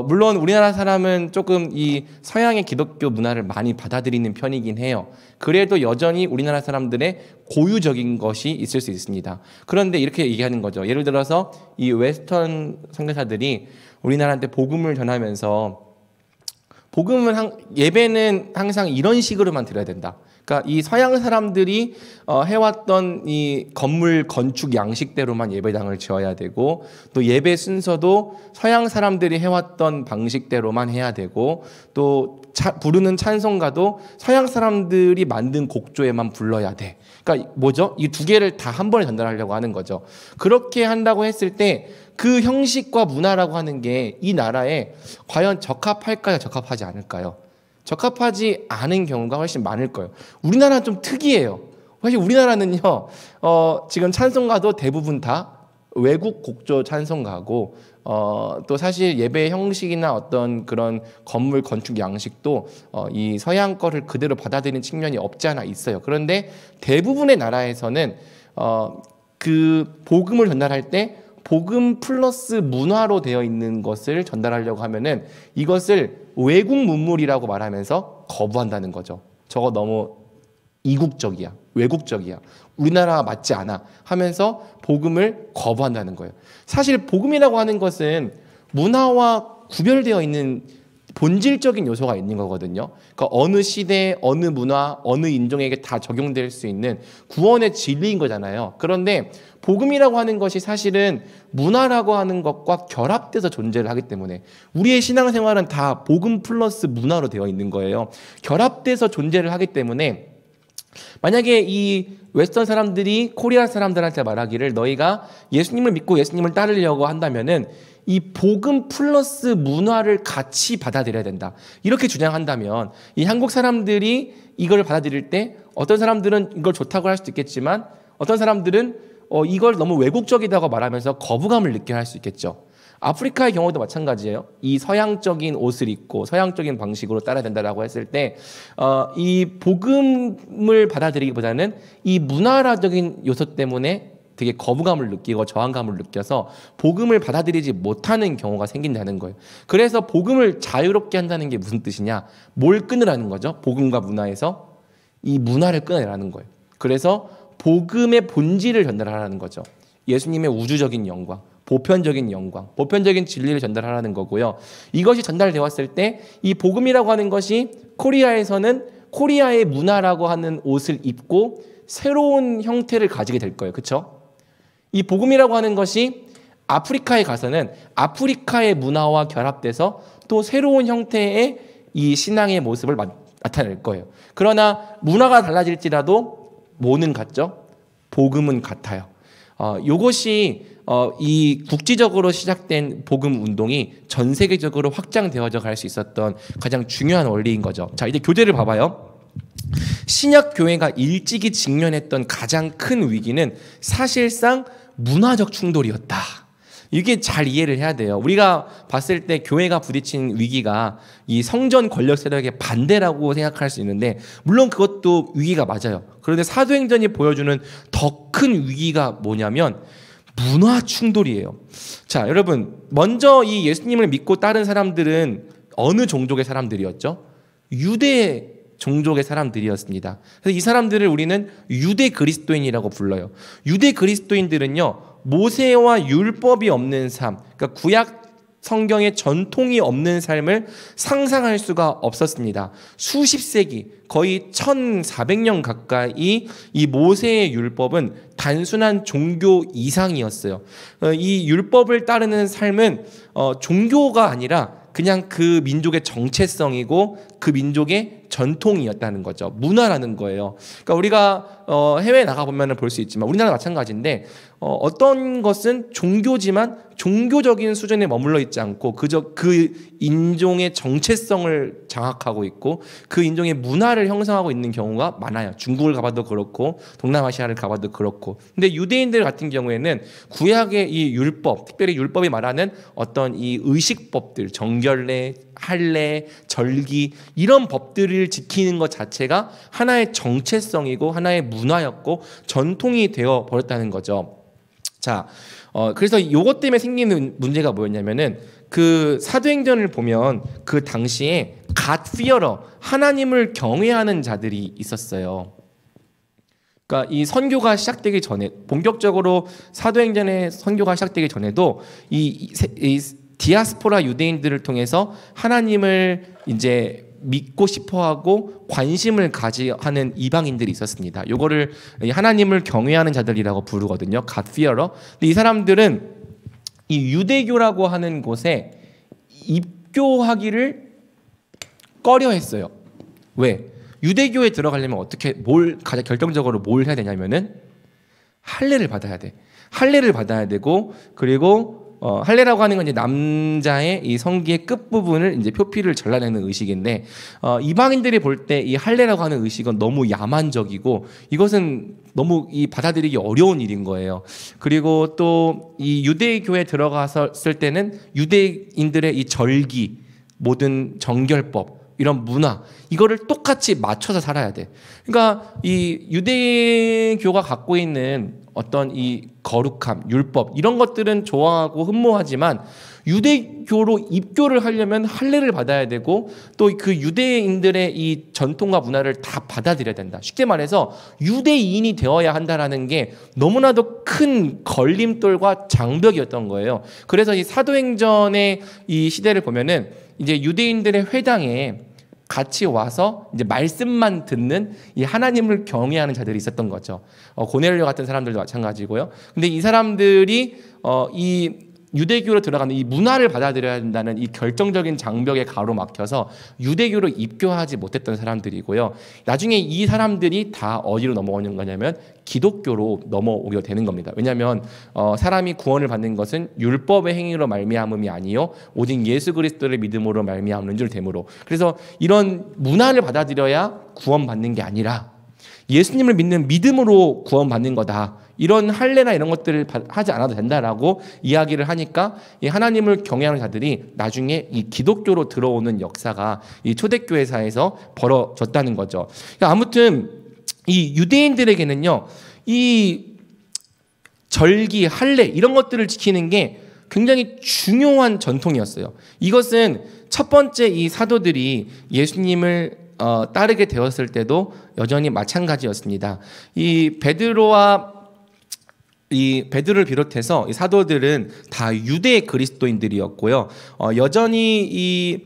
물론 우리나라 사람은 조금 이 서양의 기독교 문화를 많이 받아들이는 편이긴 해요. 그래도 여전히 우리나라 사람들의 고유적인 것이 있을 수 있습니다. 그런데 이렇게 얘기하는 거죠. 예를 들어서 이 웨스턴 선교사들이 우리나라한테 복음을 전하면서 예배는 항상 이런 식으로만 드려야 된다. 그러니까 이 서양 사람들이 해왔던 이 건물 건축 양식대로만 예배당을 지어야 되고 또 예배 순서도 서양 사람들이 해왔던 방식대로만 해야 되고 또 부르는 찬송가도 서양 사람들이 만든 곡조에만 불러야 돼. 그러니까 뭐죠? 이 두 개를 다 한 번에 전달하려고 하는 거죠. 그렇게 한다고 했을 때 그 형식과 문화라고 하는 게 이 나라에 과연 적합할까요? 적합하지 않을까요? 적합하지 않은 경우가 훨씬 많을 거예요. 우리나라는 좀 특이해요. 사실 우리나라는요, 지금 찬송가도 대부분 다 외국 곡조 찬송가고, 또 사실 예배 형식이나 어떤 그런 건물 건축 양식도 이 서양 거를 그대로 받아들이는 측면이 없지 않아 있어요. 그런데 대부분의 나라에서는 그 복음을 전달할 때 복음 플러스 문화로 되어 있는 것을 전달하려고 하면은 이것을 외국 문물이라고 말하면서 거부한다는 거죠. 저거 너무 이국적이야, 외국적이야, 우리나라와 맞지 않아 하면서 복음을 거부한다는 거예요. 사실 복음이라고 하는 것은 문화와 구별되어 있는 본질적인 요소가 있는 거거든요. 그러니까 어느 시대, 어느 문화, 어느 인종에게 다 적용될 수 있는 구원의 진리인 거잖아요. 그런데 복음이라고 하는 것이 사실은 문화라고 하는 것과 결합돼서 존재를 하기 때문에 우리의 신앙생활은 다 복음 플러스 문화로 되어 있는 거예요. 결합돼서 존재를 하기 때문에 만약에 이 웨스턴 사람들이 코리아 사람들한테 말하기를 너희가 예수님을 믿고 예수님을 따르려고 한다면은 이 복음 플러스 문화를 같이 받아들여야 된다. 이렇게 주장한다면 이 한국 사람들이 이걸 받아들일 때 어떤 사람들은 이걸 좋다고 할 수도 있겠지만 어떤 사람들은 이걸 너무 외국적이라고 말하면서 거부감을 느껴 할 수 있겠죠. 아프리카의 경우도 마찬가지예요. 이 서양적인 옷을 입고 서양적인 방식으로 따라야 된다라고 했을 때 이 복음을 받아들이기보다는 이 문화적인 요소 때문에 되게 거부감을 느끼고 저항감을 느껴서 복음을 받아들이지 못하는 경우가 생긴다는 거예요. 그래서 복음을 자유롭게 한다는 게 무슨 뜻이냐? 뭘 끊으라는 거죠? 복음과 문화에서 이 문화를 끊어내라는 거예요. 그래서 복음의 본질을 전달하라는 거죠. 예수님의 우주적인 영광, 보편적인 영광, 보편적인 진리를 전달하라는 거고요. 이것이 전달되었을 때 이 복음이라고 하는 것이 코리아에서는 코리아의 문화라고 하는 옷을 입고 새로운 형태를 가지게 될 거예요. 그렇죠? 이 복음이라고 하는 것이 아프리카에 가서는 아프리카의 문화와 결합돼서 또 새로운 형태의 이 신앙의 모습을 나타낼 거예요. 그러나 문화가 달라질지라도 뭐는 같죠? 복음은 같아요. 이것이 이 국지적으로 시작된 복음 운동이 전 세계적으로 확장되어져 갈 수 있었던 가장 중요한 원리인 거죠. 자, 이제 교대를 봐봐요. 신약 교회가 일찍이 직면했던 가장 큰 위기는 사실상 문화적 충돌이었다. 이게 잘 이해를 해야 돼요. 우리가 봤을 때 교회가 부딪힌 위기가 이 성전 권력 세력의 반대라고 생각할 수 있는데, 물론 그것도 위기가 맞아요. 그런데 사도행전이 보여주는 더 큰 위기가 뭐냐면 문화 충돌이에요. 자, 여러분, 먼저 이 예수님을 믿고 따른 사람들은 어느 종족의 사람들이었죠? 유대 종족의 사람들이었습니다. 그래서 이 사람들을 우리는 유대 그리스도인이라고 불러요. 유대 그리스도인들은요, 모세와 율법이 없는 삶, 그러니까 구약 성경의 전통이 없는 삶을 상상할 수가 없었습니다. 수십 세기, 거의 1400년 가까이 이 모세의 율법은 단순한 종교 이상이었어요. 이 율법을 따르는 삶은 종교가 아니라 그냥 그 민족의 정체성이고 그 민족의 전통이었다는 거죠. 문화라는 거예요. 그러니까 우리가 해외에 나가보면 볼 수 있지만 우리나라 마찬가지인데, 어떤 것은 종교지만 종교적인 수준에 머물러 있지 않고 그저 그 인종의 정체성을 장악하고 있고 그 인종의 문화를 형성하고 있는 경우가 많아요. 중국을 가봐도 그렇고 동남아시아를 가봐도 그렇고. 근데 유대인들 같은 경우에는 구약의 이 율법, 특별히 율법이 말하는 어떤 이 의식법들, 정결례, 할례, 절기, 이런 법들을 지키는 것 자체가 하나의 정체성이고 하나의 문화였고 전통이 되어 버렸다는 거죠. 자, 그래서 이것 때문에 생기는 문제가 뭐였냐면은, 그 사도행전을 보면 그 당시에 God fearer, 하나님을 경외하는 자들이 있었어요. 그러니까 이 선교가 시작되기 전에, 본격적으로 사도행전의 선교가 시작되기 전에도 이 디아스포라 유대인들을 통해서 하나님을 이제 믿고 싶어하고 관심을 가지하는 이방인들이 있었습니다. 요거를 하나님을 경외하는 자들이라고 부르거든요. God fearer. 근데 이 사람들은 이 유대교라고 하는 곳에 입교하기를 꺼려했어요. 왜? 유대교에 들어가려면 가장 결정적으로 뭘 해야 되냐면은 할례를 받아야 돼. 할례를 받아야 되고, 그리고 할례라고 하는 건 이제 남자의 이 성기의 끝 부분을 이제 표피를 잘라내는 의식인데, 이방인들이 볼 때 이 할례라고 하는 의식은 너무 야만적이고 이것은 너무 받아들이기 어려운 일인 거예요. 그리고 또 이 유대교에 들어갔을 때는 유대인들의 이 절기, 모든 정결법, 이런 문화, 이거를 똑같이 맞춰서 살아야 돼. 그러니까 이 유대교가 갖고 있는 어떤 이 거룩함, 율법, 이런 것들은 좋아하고 흠모하지만 유대교로 입교를 하려면 할례를 받아야 되고 또 그 유대인들의 이 전통과 문화를 다 받아들여야 된다. 쉽게 말해서 유대인이 되어야 한다라는 게 너무나도 큰 걸림돌과 장벽이었던 거예요. 그래서 이 사도행전의 이 시대를 보면은 이제 유대인들의 회당에 같이 와서 이제 말씀만 듣는 이 하나님을 경외하는 자들이 있었던 거죠. 고넬료 같은 사람들도 마찬가지고요. 근데 이 사람들이 이 유대교로 들어가는 이 문화를 받아들여야 된다는 이 결정적인 장벽에 가로막혀서 유대교로 입교하지 못했던 사람들이고요. 나중에 이 사람들이 다 어디로 넘어오는 거냐면 기독교로 넘어오게 되는 겁니다. 왜냐하면 사람이 구원을 받는 것은 율법의 행위로 말미암음이 아니요 오직 예수 그리스도를 믿음으로 말미암는 줄 되므로. 그래서 이런 문화를 받아들여야 구원받는 게 아니라 예수님을 믿는 믿음으로 구원받는 거다. 이런 할례나 이런 것들을 하지 않아도 된다라고 이야기를 하니까 이 하나님을 경외하는 자들이 나중에 이 기독교로 들어오는 역사가 이 초대교회사에서 벌어졌다는 거죠. 그러니까 아무튼 이 유대인들에게는요, 이 절기, 할례 이런 것들을 지키는 게 굉장히 중요한 전통이었어요. 이것은 첫 번째 이 사도들이 예수님을 따르게 되었을 때도 여전히 마찬가지였습니다. 이 베드로를 비롯해서 이 사도들은 다 유대 그리스도인들이었고요. 여전히 이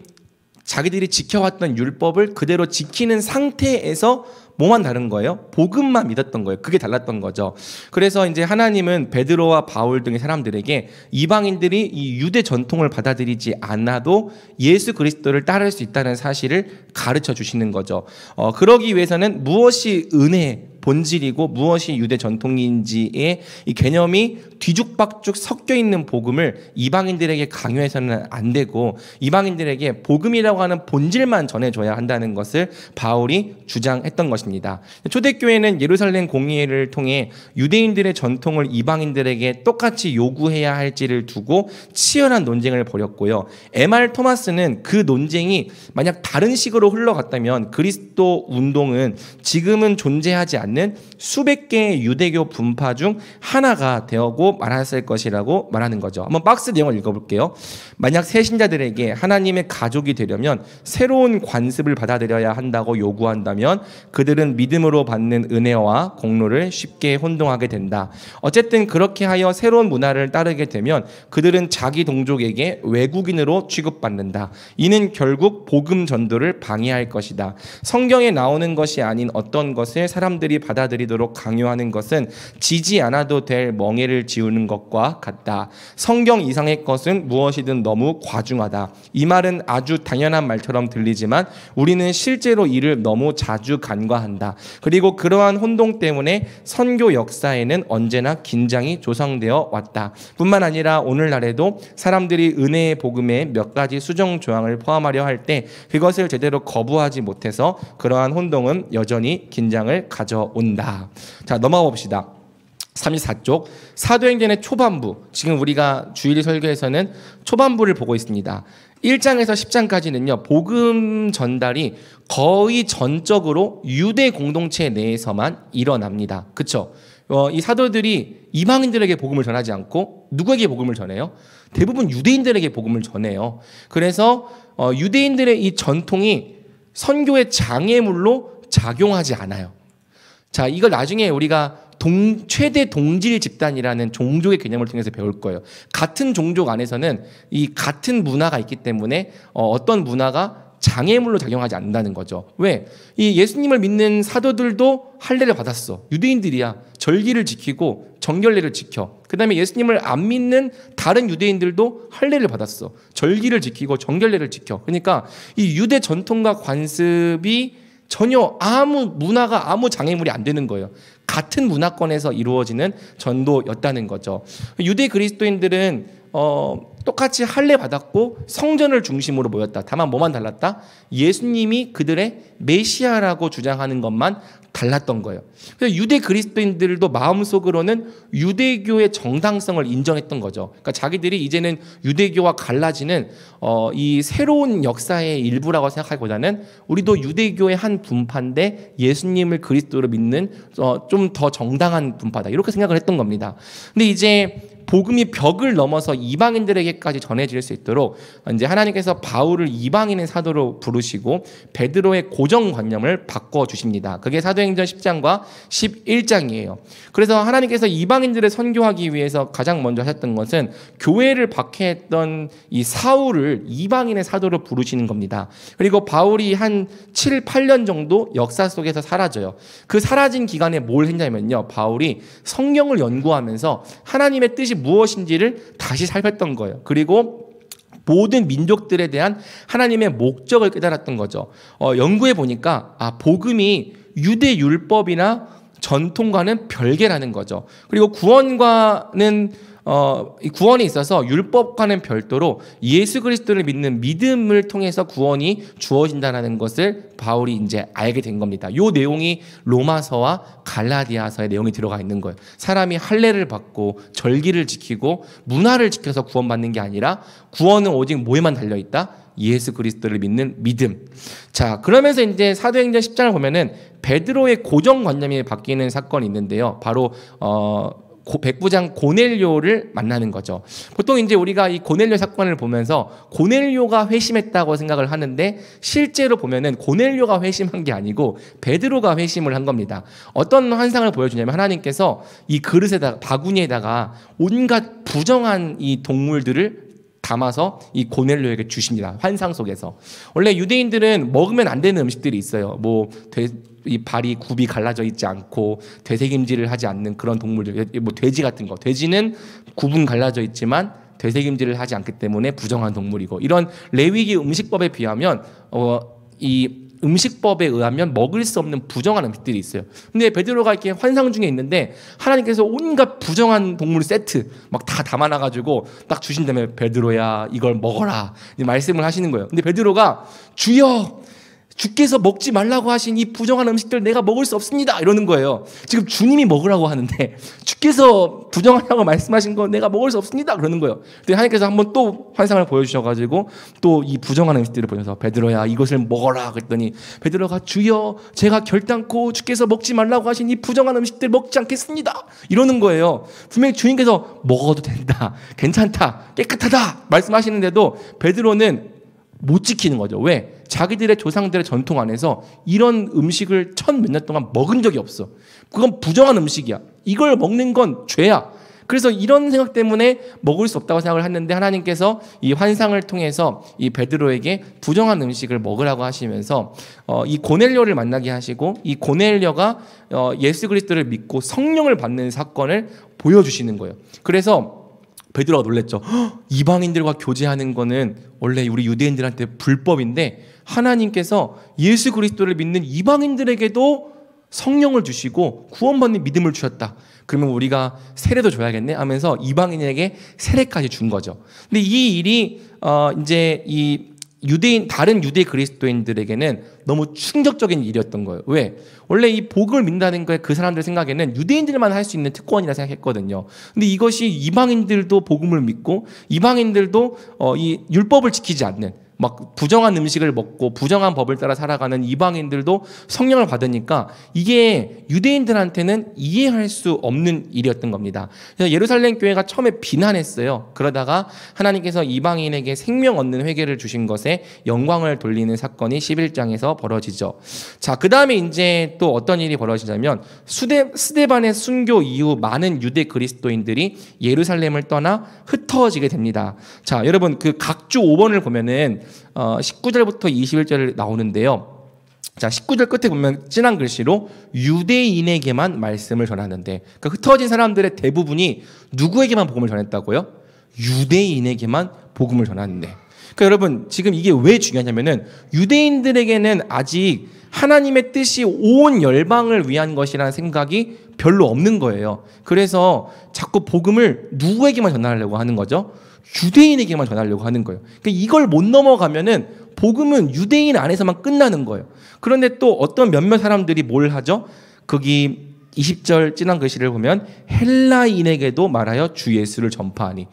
자기들이 지켜왔던 율법을 그대로 지키는 상태에서 뭐만 다른 거예요? 복음만 믿었던 거예요. 그게 달랐던 거죠. 그래서 이제 하나님은 베드로와 바울 등의 사람들에게 이방인들이 이 유대 전통을 받아들이지 않아도 예수 그리스도를 따를 수 있다는 사실을 가르쳐 주시는 거죠. 그러기 위해서는 무엇이 은혜 본질이고 무엇이 유대 전통인지의 이 개념이 뒤죽박죽 섞여 있는 복음을 이방인들에게 강요해서는 안 되고 이방인들에게 복음이라고 하는 본질만 전해줘야 한다는 것을 바울이 주장했던 것입니다. 초대교회는 예루살렘 공의회를 통해 유대인들의 전통을 이방인들에게 똑같이 요구해야 할지를 두고 치열한 논쟁을 벌였고요. M.R. 토마스는 그 논쟁이 만약 다른 식으로 흘러갔다면 그리스도 운동은 지금은 존재하지 않는 수백 개의 유대교 분파 중 하나가 되고 말았을 것이라고 말하는 거죠. 한번 박스 내용을 읽어볼게요. 만약 새 신자들에게 하나님의 가족이 되려면 새로운 관습을 받아들여야 한다고 요구한다면 그들은 믿음으로 받는 은혜와 공로를 쉽게 혼동하게 된다. 어쨌든 그렇게 하여 새로운 문화를 따르게 되면 그들은 자기 동족에게 외국인으로 취급받는다. 이는 결국 복음 전도를 방해할 것이다. 성경에 나오는 것이 아닌 어떤 것을 사람들이 받아들이도록 강요하는 것은 지지 않아도 될 멍에를 지우는 것과 같다. 성경 이상의 것은 무엇이든 너무 과중하다. 이 말은 아주 당연한 말처럼 들리지만 우리는 실제로 이를 너무 자주 간과한다. 그리고 그러한 혼동 때문에 선교 역사에는 언제나 긴장이 조성되어 왔다. 뿐만 아니라 오늘날에도 사람들이 은혜의 복음에 몇 가지 수정 조항을 포함하려 할 때 그것을 제대로 거부하지 못해서 그러한 혼동은 여전히 긴장을 가져온다. 자, 넘어가 봅시다. 34쪽 사도행전의 초반부, 지금 우리가 주일 설교에서는 초반부를 보고 있습니다. 1장에서 10장까지는요 복음 전달이 거의 전적으로 유대 공동체 내에서만 일어납니다. 그렇죠? 이 사도들이 이방인들에게 복음을 전하지 않고 누구에게 복음을 전해요? 대부분 유대인들에게 복음을 전해요. 그래서 유대인들의 이 전통이 선교의 장애물로 작용하지 않아요. 자, 이걸 나중에 우리가 최대 동질 집단이라는 종족의 개념을 통해서 배울 거예요. 같은 종족 안에서는 이 같은 문화가 있기 때문에 어떤 문화가 장애물로 작용하지 않는다는 거죠. 왜? 이 예수님을 믿는 사도들도 할례를 받았어. 유대인들이야. 절기를 지키고 정결례를 지켜. 그 다음에 예수님을 안 믿는 다른 유대인들도 할례를 받았어. 절기를 지키고 정결례를 지켜. 그러니까 이 유대 전통과 관습이 전혀 문화가 아무 장애물이 안 되는 거예요. 같은 문화권에서 이루어지는 전도였다는 거죠. 유대 그리스도인들은 똑같이 할례 받았고 성전을 중심으로 모였다. 다만 뭐만 달랐다? 예수님이 그들의 메시아라고 주장하는 것만 달랐던 거예요. 그래서 유대 그리스도인들도 마음속으로는 유대교의 정당성을 인정했던 거죠. 그러니까 자기들이 이제는 유대교와 갈라지는 이 새로운 역사의 일부라고 생각하기보다는 우리도 유대교의 한 분파인데 예수님을 그리스도로 믿는 좀 더 정당한 분파다. 이렇게 생각을 했던 겁니다. 근데 이제 복음이 벽을 넘어서 이방인들에게까지 전해질 수 있도록 이제 하나님께서 바울을 이방인의 사도로 부르시고 베드로의 고정관념을 바꿔주십니다. 그게 사도행전 10장과 11장이에요. 그래서 하나님께서 이방인들을 선교하기 위해서 가장 먼저 하셨던 것은 교회를 박해했던 이 사울을 이방인의 사도로 부르시는 겁니다. 그리고 바울이 한 7, 8년 정도 역사 속에서 사라져요. 그 사라진 기간에 뭘 했냐면요, 바울이 성경을 연구하면서 하나님의 뜻이 무엇인지를 다시 살폈던 거예요. 그리고 모든 민족들에 대한 하나님의 목적을 깨달았던 거죠. 연구해 보니까 복음이 유대 율법이나 전통과는 별개라는 거죠. 그리고 구원에 있어서 율법과는 별도로 예수 그리스도를 믿는 믿음을 통해서 구원이 주어진다는 것을 바울이 이제 알게 된 겁니다. 이 내용이 로마서와 갈라디아서의 내용이 들어가 있는 거예요. 사람이 할례를 받고 절기를 지키고 문화를 지켜서 구원받는 게 아니라 구원은 오직 뭐에만 달려있다? 예수 그리스도를 믿는 믿음. 자, 그러면서 이제 사도행전 10장을 보면은 베드로의 고정관념이 바뀌는 사건이 있는데요. 바로 백부장 고넬료를 만나는 거죠. 보통 이제 우리가 이 고넬료 사건을 보면서 고넬료가 회심했다고 생각을 하는데 실제로 보면은 고넬료가 회심한 게 아니고 베드로가 회심을 한 겁니다. 어떤 환상을 보여주냐면 하나님께서 이 그릇에다가 바구니에다가 온갖 부정한 이 동물들을 담아서 이 고넬료에게 주십니다. 환상 속에서. 원래 유대인들은 먹으면 안 되는 음식들이 있어요. 이 발이 굽이 갈라져 있지 않고 되새김질을 하지 않는 그런 동물들, 뭐 돼지 같은 거. 돼지는 굽은 갈라져 있지만 되새김질을 하지 않기 때문에 부정한 동물이고, 이런 레위기 음식법에 비하면 이 음식법에 의하면 먹을 수 없는 부정한 음식들이 있어요. 근데 베드로가 이렇게 환상 중에 있는데 하나님께서 온갖 부정한 동물 세트 막 다 담아놔가지고 딱 주신 다음에 베드로야 이걸 먹어라 말씀을 하시는 거예요. 근데 베드로가 주여 주께서 먹지 말라고 하신 이 부정한 음식들 내가 먹을 수 없습니다 이러는 거예요. 지금 주님이 먹으라고 하는데 주께서 부정하라고 말씀하신 거 내가 먹을 수 없습니다 그러는 거예요. 근데 하나님께서 한번 또 환상을 보여주셔가지고 또 이 부정한 음식들을 보여서 베드로야 이것을 먹어라 그랬더니 베드로가 주여 제가 결단코 주께서 먹지 말라고 하신 이 부정한 음식들 먹지 않겠습니다 이러는 거예요. 분명히 주님께서 먹어도 된다 괜찮다 깨끗하다 말씀하시는데도 베드로는 못 지키는 거죠. 왜? 자기들의 조상들의 전통 안에서 이런 음식을 1000몇 년 동안 먹은 적이 없어. 그건 부정한 음식이야. 이걸 먹는 건 죄야. 그래서 이런 생각 때문에 먹을 수 없다고 생각을 했는데 하나님께서 이 환상을 통해서 이 베드로에게 부정한 음식을 먹으라고 하시면서 이 고넬료를 만나게 하시고 이 고넬료가 예수 그리스도를 믿고 성령을 받는 사건을 보여주시는 거예요. 그래서 베드로가 놀랬죠. 이방인들과 교제하는 거는 원래 우리 유대인들한테 불법인데 하나님께서 예수 그리스도를 믿는 이방인들에게도 성령을 주시고 구원받는 믿음을 주셨다. 그러면 우리가 세례도 줘야겠네 하면서 이방인에게 세례까지 준 거죠. 근데 이 일이 이제 이 유대인 다른 유대 그리스도인들에게는 너무 충격적인 일이었던 거예요. 왜? 원래 이 복음을 믿는다는 거에 그 사람들 생각에는 유대인들만 할 수 있는 특권이라 생각했거든요. 근데 이것이 이방인들도 복음을 믿고 이방인들도 이 율법을 지키지 않는 막 부정한 음식을 먹고 부정한 법을 따라 살아가는 이방인들도 성령을 받으니까 이게 유대인들한테는 이해할 수 없는 일이었던 겁니다. 그래서 예루살렘 교회가 처음에 비난했어요. 그러다가 하나님께서 이방인에게 생명 얻는 회개를 주신 것에 영광을 돌리는 사건이 11장에서 벌어지죠. 자, 그 다음에 이제 또 어떤 일이 벌어지냐면 스데반의 순교 이후 많은 유대 그리스도인들이 예루살렘을 떠나 흩어지게 됩니다. 자, 여러분 그 각주 5번을 보면은 19절부터 21절 나오는데요. 자, 19절 끝에 보면 진한 글씨로 유대인에게만 말씀을 전하는데, 그러니까 흩어진 사람들의 대부분이 누구에게만 복음을 전했다고요? 유대인에게만 복음을 전하는데. 그러니까 여러분 지금 이게 왜 중요하냐면은 유대인들에게는 아직 하나님의 뜻이 온 열방을 위한 것이라는 생각이 별로 없는 거예요. 그래서 자꾸 복음을 누구에게만 전하려고 하는 거죠? 유대인에게만 전하려고 하는 거예요. 그러니까 이걸 못 넘어가면은 복음은 유대인 안에서만 끝나는 거예요. 그런데 또 어떤 몇몇 사람들이 뭘 하죠? 거기 20절 진한 글씨를 보면 헬라인에게도 말하여 주 예수를 전파하니,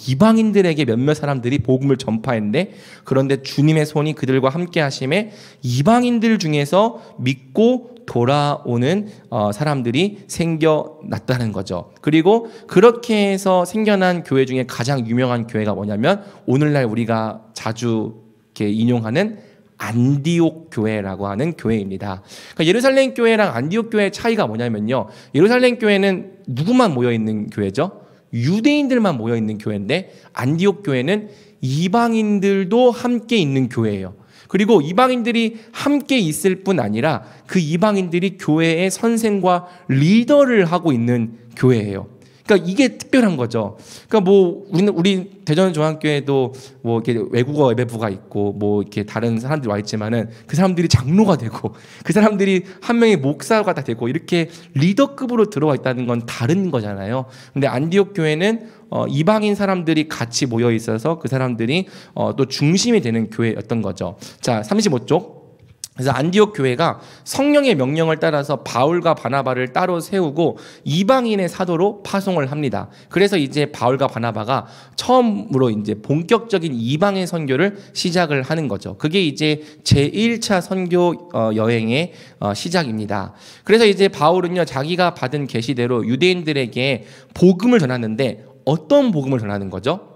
이방인들에게 몇몇 사람들이 복음을 전파했는데, 그런데 주님의 손이 그들과 함께 하심에 이방인들 중에서 믿고 돌아오는 사람들이 생겨났다는 거죠. 그리고 그렇게 해서 생겨난 교회 중에 가장 유명한 교회가 뭐냐면 오늘날 우리가 자주 이렇게 인용하는 안디옥 교회라고 하는 교회입니다. 그러니까 예루살렘 교회랑 안디옥 교회의 차이가 뭐냐면요, 예루살렘 교회는 누구만 모여있는 교회죠? 유대인들만 모여있는 교회인데 안디옥 교회는 이방인들도 함께 있는 교회예요. 그리고 이방인들이 함께 있을 뿐 아니라 그 이방인들이 교회의 선생과 리더를 하고 있는 교회예요. 그러니까 이게 특별한 거죠. 그러니까 뭐 우리 대전중앙교회도 뭐 이렇게 외국어 예배부가 있고 뭐 이렇게 다른 사람들이 와 있지만은 그 사람들이 장로가 되고 그 사람들이 한 명의 목사가 다 되고 이렇게 리더급으로 들어와 있다는 건 다른 거잖아요. 근데 안디옥 교회는 이방인 사람들이 같이 모여 있어서 그 사람들이 또 중심이 되는 교회였던 거죠. 자, 35쪽. 그래서 안디옥 교회가 성령의 명령을 따라서 바울과 바나바를 따로 세우고 이방인의 사도로 파송을 합니다. 그래서 이제 바울과 바나바가 처음으로 이제 본격적인 이방인 선교를 시작을 하는 거죠. 그게 이제 제1차 선교 여행의 시작입니다. 그래서 이제 바울은요, 자기가 받은 계시대로 유대인들에게 복음을 전하는데 어떤 복음을 전하는 거죠?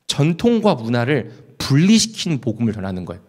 전통과 문화를 분리시킨 복음을 전하는 거예요.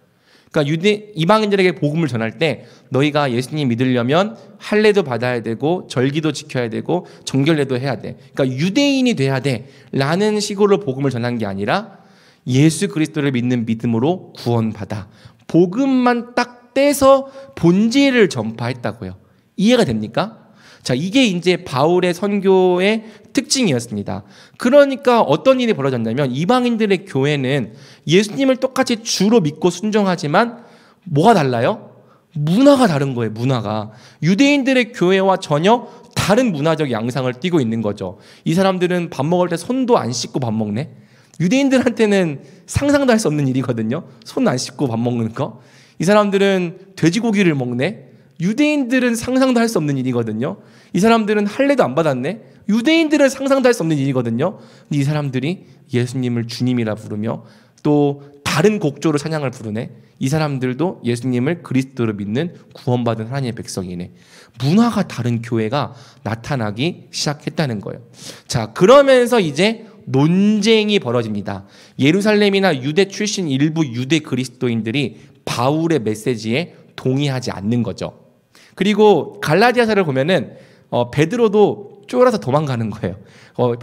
그러니까 이방인들에게 복음을 전할 때 너희가 예수님 믿으려면 할례도 받아야 되고 절기도 지켜야 되고 정결례도 해야 돼. 그러니까 유대인이 돼야 돼 라는 식으로 복음을 전한 게 아니라 예수 그리스도를 믿는 믿음으로 구원받아. 복음만 딱 딱 떼서 본질을 전파했다고요. 이해가 됩니까? 자, 이게 이제 바울의 선교의 특징이었습니다. 그러니까 어떤 일이 벌어졌냐면 이방인들의 교회는 예수님을 똑같이 주로 믿고 순종하지만 뭐가 달라요? 문화가 다른 거예요. 문화가. 유대인들의 교회와 전혀 다른 문화적 양상을 띠고 있는 거죠. 이 사람들은 밥 먹을 때 손도 안 씻고 밥 먹네. 유대인들한테는 상상도 할 수 없는 일이거든요. 손 안 씻고 밥 먹는 거. 이 사람들은 돼지고기를 먹네. 유대인들은 상상도 할 수 없는 일이거든요. 이 사람들은 할례도 안 받았네. 유대인들은 상상도 할 수 없는 일이거든요. 근데 이 사람들이 예수님을 주님이라 부르며 또 다른 곡조로 찬양을 부르네. 이 사람들도 예수님을 그리스도로 믿는 구원받은 하나님의 백성이네. 문화가 다른 교회가 나타나기 시작했다는 거예요. 자, 그러면서 이제 논쟁이 벌어집니다. 예루살렘이나 유대 출신 일부 유대 그리스도인들이 바울의 메시지에 동의하지 않는 거죠. 그리고 갈라디아서를 보면은 베드로도 쫄아서 도망가는 거예요.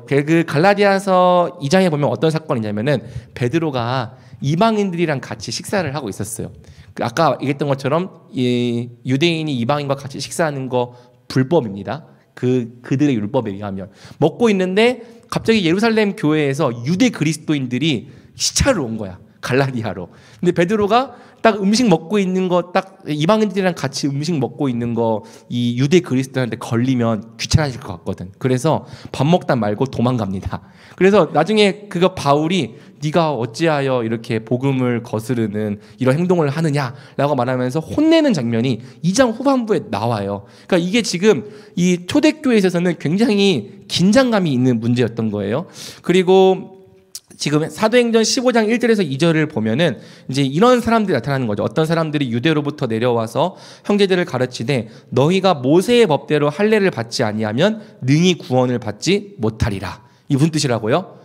그 갈라디아서 2장에 보면 어떤 사건이냐면은 베드로가 이방인들이랑 같이 식사를 하고 있었어요. 아까 얘기했던 것처럼 이 유대인이 이방인과 같이 식사하는 거 불법입니다. 그들의 율법에 의하면 먹고 있는데 갑자기 예루살렘 교회에서 유대 그리스도인들이 시차를 온 거야. 갈라디아로. 근데 베드로가 딱 음식 먹고 있는 거, 딱 이방인들이랑 같이 음식 먹고 있는 거 이 유대 그리스도한테 걸리면 귀찮아질 것 같거든. 그래서 밥 먹다 말고 도망갑니다. 그래서 나중에 그거 바울이 네가 어찌하여 이렇게 복음을 거스르는 이런 행동을 하느냐라고 말하면서 혼내는 장면이 2장 후반부에 나와요. 그러니까 이게 지금 이 초대교회에 있어서는 굉장히 긴장감이 있는 문제였던 거예요. 그리고 지금 사도행전 15장 1절에서 2절을 보면은 이제 이런 사람들이 나타나는 거죠. 어떤 사람들이 유대로부터 내려와서 형제들을 가르치되 너희가 모세의 법대로 할례를 받지 아니하면 능히 구원을 받지 못하리라. 이 무슨 뜻이라고요?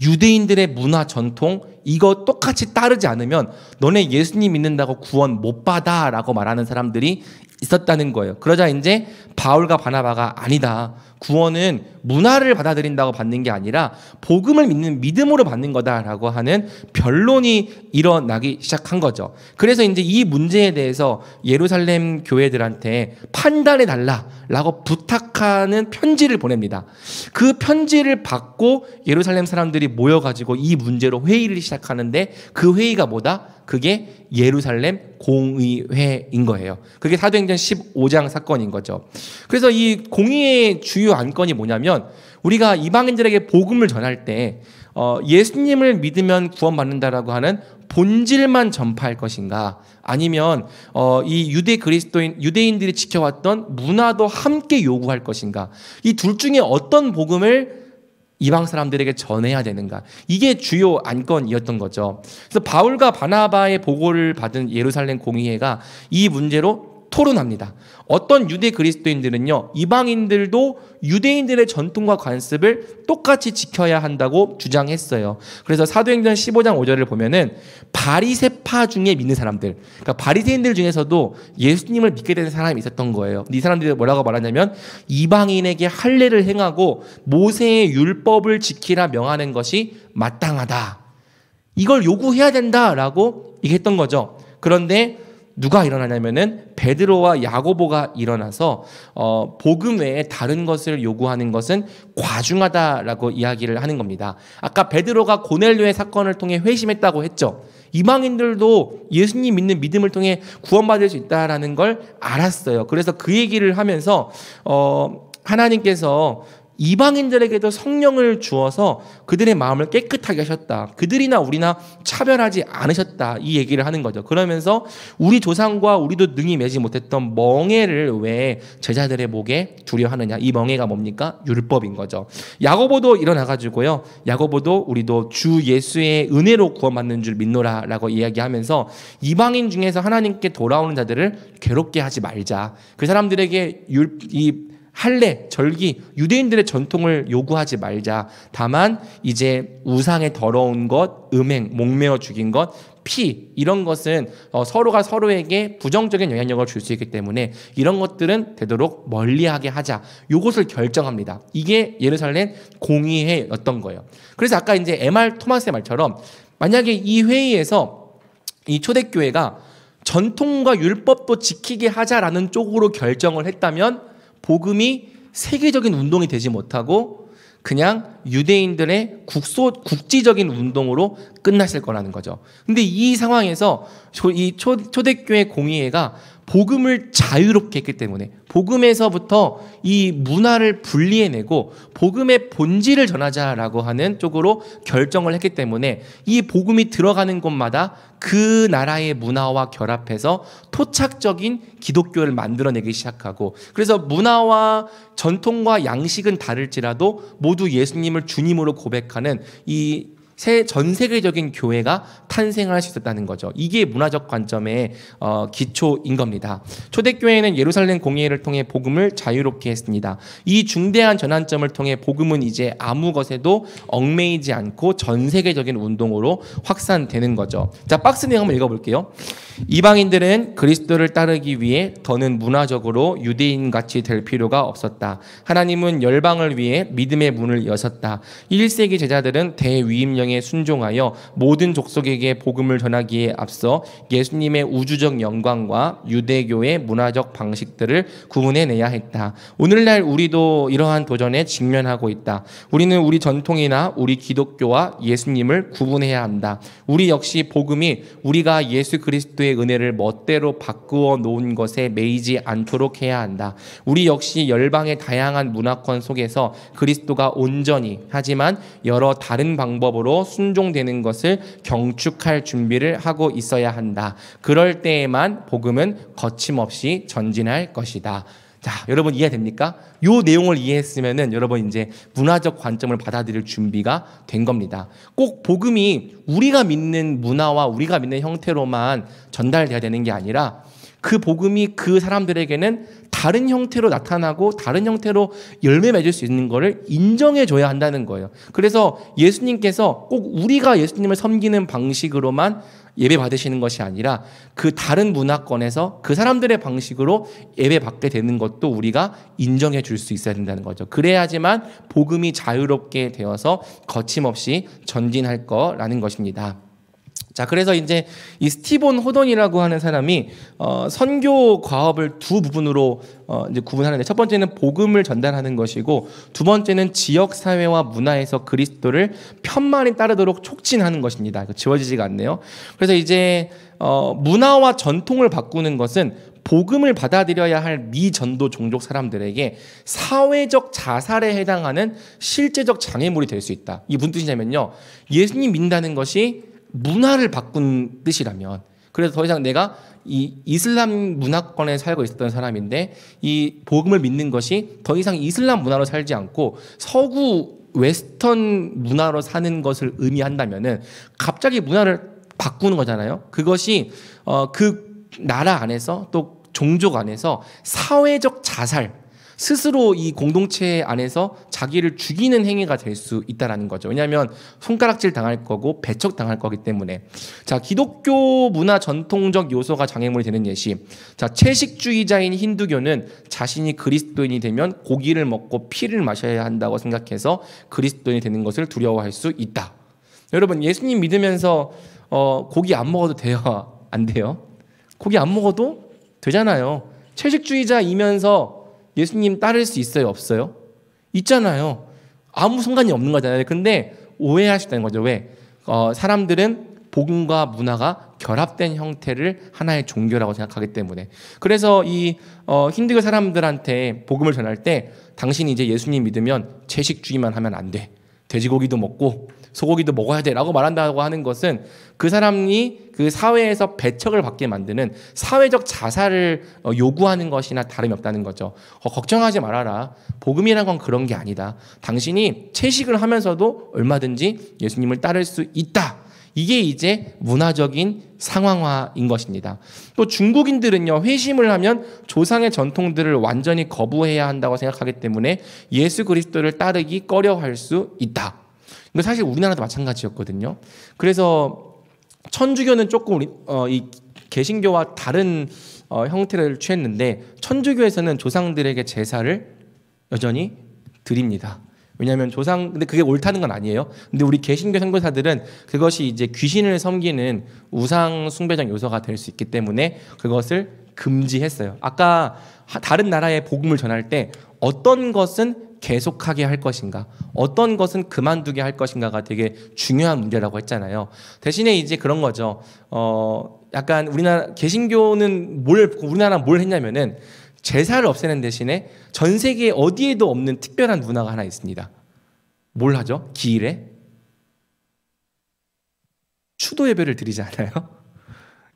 유대인들의 문화 전통 이거 똑같이 따르지 않으면 너네 예수님 믿는다고 구원 못 받아라고 말하는 사람들이 있었다는 거예요. 그러자 이제 바울과 바나바가 아니다. 구원은 문화를 받아들인다고 받는 게 아니라 복음을 믿는 믿음으로 받는 거다라고 하는 변론이 일어나기 시작한 거죠. 그래서 이제 이 문제에 대해서 예루살렘 교회들한테 판단해 달라라고 부탁하는 편지를 보냅니다. 그 편지를 받고 예루살렘 사람들이 모여가지고 이 문제로 회의를 시작하는데 그 회의가 뭐다? 그게 예루살렘 공의회인 거예요. 그게 사도행전 15장 사건인 거죠. 그래서 이 공의회의 주요 안건이 뭐냐면 우리가 이방인들에게 복음을 전할 때 예수님을 믿으면 구원받는다라고 하는 본질만 전파할 것인가 아니면 이 유대인들이 지켜왔던 문화도 함께 요구할 것인가 이 둘 중에 어떤 복음을 이방 사람들에게 전해야 되는가 이게 주요 안건이었던 거죠. 그래서 바울과 바나바의 보고를 받은 예루살렘 공의회가 이 문제로 토론합니다. 어떤 유대 그리스도인들은요 이방인들도 유대인들의 전통과 관습을 똑같이 지켜야 한다고 주장했어요. 그래서 사도행전 15장 5절을 보면은 바리새파 중에 믿는 사람들, 그러니까 바리새인들 중에서도 예수님을 믿게 되는 사람이 있었던 거예요. 이 사람들이 뭐라고 말하냐면 이방인에게 할례를 행하고 모세의 율법을 지키라 명하는 것이 마땅하다. 이걸 요구해야 된다라고 얘기했던 거죠. 그런데 누가 일어나냐면은 베드로와 야고보가 일어나서 복음 외에 다른 것을 요구하는 것은 과중하다라고 이야기를 하는 겁니다. 아까 베드로가 고넬료의 사건을 통해 회심했다고 했죠. 이방인들도 예수님 믿는 믿음을 통해 구원받을 수 있다라는 걸 알았어요. 그래서 그 얘기를 하면서 하나님께서 이방인들에게도 성령을 주어서 그들의 마음을 깨끗하게 하셨다. 그들이나 우리나 차별하지 않으셨다. 이 얘기를 하는 거죠. 그러면서 우리 조상과 우리도 능히 매지 못했던 멍에를 왜 제자들의 목에 두려 하느냐. 이 멍에가 뭡니까? 율법인 거죠. 야고보도 일어나가지고요. 야고보도 우리도 주 예수의 은혜로 구원받는 줄 믿노라 라고 이야기하면서 이방인 중에서 하나님께 돌아오는 자들을 괴롭게 하지 말자. 그 사람들에게 할례, 절기, 유대인들의 전통을 요구하지 말자. 다만 이제 우상의 더러운 것, 음행, 목매어 죽인 것, 피 이런 것은 서로가 서로에게 부정적인 영향력을 줄 수 있기 때문에 이런 것들은 되도록 멀리하게 하자. 요것을 결정합니다. 이게 예루살렘 공의회였던 거예요. 그래서 아까 이제 MR 토마스의 말처럼 만약에 이 회의에서 이 초대교회가 전통과 율법도 지키게 하자라는 쪽으로 결정을 했다면 복음이 세계적인 운동이 되지 못하고 그냥 유대인들의 국지적인 운동으로 끝났을 거라는 거죠. 근데 이 상황에서 이 초대교회 공의회가 복음을 자유롭게 했기 때문에, 복음에서부터 이 문화를 분리해내고 복음의 본질을 전하자라고 하는 쪽으로 결정을 했기 때문에 이 복음이 들어가는 곳마다 그 나라의 문화와 결합해서 토착적인 기독교를 만들어내기 시작하고, 그래서 문화와 전통과 양식은 다를지라도 모두 예수님을 주님으로 고백하는 이 전 세계적인 교회가 탄생할 수 있었다는 거죠. 이게 문화적 관점의 기초인 겁니다. 초대교회는 예루살렘 공의회를 통해 복음을 자유롭게 했습니다. 이 중대한 전환점을 통해 복음은 이제 아무 것에도 얽매이지 않고 전 세계적인 운동으로 확산되는 거죠. 자, 박스 내용 한번 읽어볼게요. 이방인들은 그리스도를 따르기 위해 더는 문화적으로 유대인같이 될 필요가 없었다. 하나님은 열방을 위해 믿음의 문을 여셨다. 1세기 제자들은 대위임령에 순종하여 모든 족속에게 복음을 전하기에 앞서 예수님의 우주적 영광과 유대교의 문화적 방식들을 구분해내야 했다. 오늘날 우리도 이러한 도전에 직면하고 있다. 우리는 우리 전통이나 우리 기독교와 예수님을 구분해야 한다. 우리 역시 복음이 우리가 예수 그리스도의 은혜를 멋대로 바꾸어 놓은 것에 매이지 않도록 해야 한다. 우리 역시 열방의 다양한 문화권 속에서 그리스도가 온전히 하지만 여러 다른 방법으로 순종되는 것을 경축할 준비를 하고 있어야 한다. 그럴 때에만 복음은 거침없이 전진할 것이다. 자, 여러분 이해됩니까? 요 내용을 이해했으면은 여러분 이제 문화적 관점을 받아들일 준비가 된 겁니다. 꼭 복음이 우리가 믿는 문화와 우리가 믿는 형태로만 전달돼야 되는 게 아니라 그 복음이 그 사람들에게는 다른 형태로 나타나고 다른 형태로 열매 맺을 수 있는 것을 인정해 줘야 한다는 거예요. 그래서 예수님께서 꼭 우리가 예수님을 섬기는 방식으로만 예배 받으시는 것이 아니라 그 다른 문화권에서 그 사람들의 방식으로 예배 받게 되는 것도 우리가 인정해 줄 수 있어야 된다는 거죠. 그래야지만 복음이 자유롭게 되어서 거침없이 전진할 거라는 것입니다. 자, 그래서 이제 이 스티븐 호돈이라고 하는 사람이 선교 과업을 두 부분으로 이제 구분하는데, 첫 번째는 복음을 전달하는 것이고, 두 번째는 지역 사회와 문화에서 그리스도를 편만히 따르도록 촉진하는 것입니다. 이거 지워지지가 않네요. 그래서 이제 문화와 전통을 바꾸는 것은 복음을 받아들여야 할 미전도 종족 사람들에게 사회적 자살에 해당하는 실제적 장애물이 될 수 있다. 이게 무슨 뜻이냐면요, 예수님 믿는다는 것이 문화를 바꾼 뜻이라면, 그래서 더 이상 내가 이 이슬람 문화권에 살고 있었던 사람인데 이 복음을 믿는 것이 더 이상 이슬람 문화로 살지 않고 서구 웨스턴 문화로 사는 것을 의미한다면은 갑자기 문화를 바꾸는 거잖아요. 그것이 그 나라 안에서 또 종족 안에서 사회적 자살, 스스로 이 공동체 안에서 자기를 죽이는 행위가 될 수 있다는 거죠. 왜냐하면 손가락질 당할 거고 배척 당할 거기 때문에. 자, 기독교 문화 전통적 요소가 장애물이 되는 예시. 자, 채식주의자인 힌두교는 자신이 그리스도인이 되면 고기를 먹고 피를 마셔야 한다고 생각해서 그리스도인이 되는 것을 두려워할 수 있다. 여러분, 예수님 믿으면서 고기 안 먹어도 돼요? 안 돼요? 고기 안 먹어도 되잖아요. 채식주의자이면서 예수님 따를 수 있어요? 없어요? 있잖아요. 아무 상관이 없는 거잖아요. 근데 오해할 수 있다는 거죠. 왜? 사람들은 복음과 문화가 결합된 형태를 하나의 종교라고 생각하기 때문에. 그래서 이 힌두교 사람들한테 복음을 전할 때 당신이 이제 예수님 믿으면 채식주의만 하면 안 돼. 돼지고기도 먹고 소고기도 먹어야 돼 라고 말한다고 하는 것은 그 사람이 그 사회에서 배척을 받게 만드는 사회적 자살을 요구하는 것이나 다름이 없다는 거죠. 걱정하지 말아라. 복음이라는 건 그런 게 아니다. 당신이 채식을 하면서도 얼마든지 예수님을 따를 수 있다. 이게 이제 문화적인 상황화인 것입니다. 또 중국인들은요, 회심을 하면 조상의 전통들을 완전히 거부해야 한다고 생각하기 때문에 예수 그리스도를 따르기 꺼려할 수 있다. 이거 사실 우리나라도 마찬가지였거든요. 그래서 천주교는 조금 이 개신교와 다른 형태를 취했는데, 천주교에서는 조상들에게 제사를 여전히 드립니다. 왜냐하면 근데 그게 옳다는 건 아니에요. 근데 우리 개신교 선교사들은 그것이 이제 귀신을 섬기는 우상 숭배적 요소가 될 수 있기 때문에 그것을 금지했어요. 아까 다른 나라에 복음을 전할 때 어떤 것은 계속하게 할 것인가, 어떤 것은 그만두게 할 것인가가 되게 중요한 문제라고 했잖아요. 대신에 이제 그런 거죠. 약간 우리나라 개신교는 우리나라 뭘 했냐면은 제사를 없애는 대신에 전 세계 어디에도 없는 특별한 문화가 하나 있습니다. 뭘 하죠? 기일에 추도 예배를 드리지 않아요?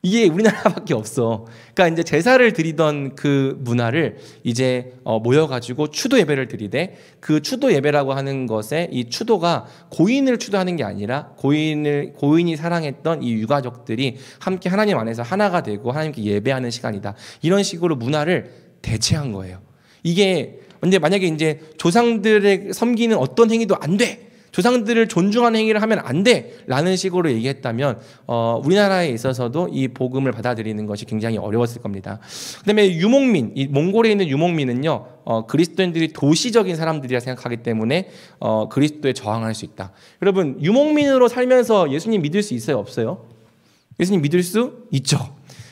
이게 우리나라밖에 없어. 그러니까 이제 제사를 드리던 그 문화를 이제 모여가지고 추도 예배를 드리되, 그 추도 예배라고 하는 것에 이 추도가 고인을 추도하는 게 아니라 고인이 사랑했던 이 유가족들이 함께 하나님 안에서 하나가 되고 하나님께 예배하는 시간이다. 이런 식으로 문화를 대체한 거예요. 이게 근데 만약에 이제 조상들의 섬기는 어떤 행위도 안 돼, 조상들을 존중하는 행위를 하면 안 돼 라는 식으로 얘기했다면 우리나라에 있어서도 이 복음을 받아들이는 것이 굉장히 어려웠을 겁니다. 그다음에 유목민, 이 몽골에 있는 유목민은요, 그리스도인들이 도시적인 사람들이라 생각하기 때문에 그리스도에 저항할 수 있다. 여러분, 유목민으로 살면서 예수님 믿을 수 있어요, 없어요? 예수님 믿을 수 있죠.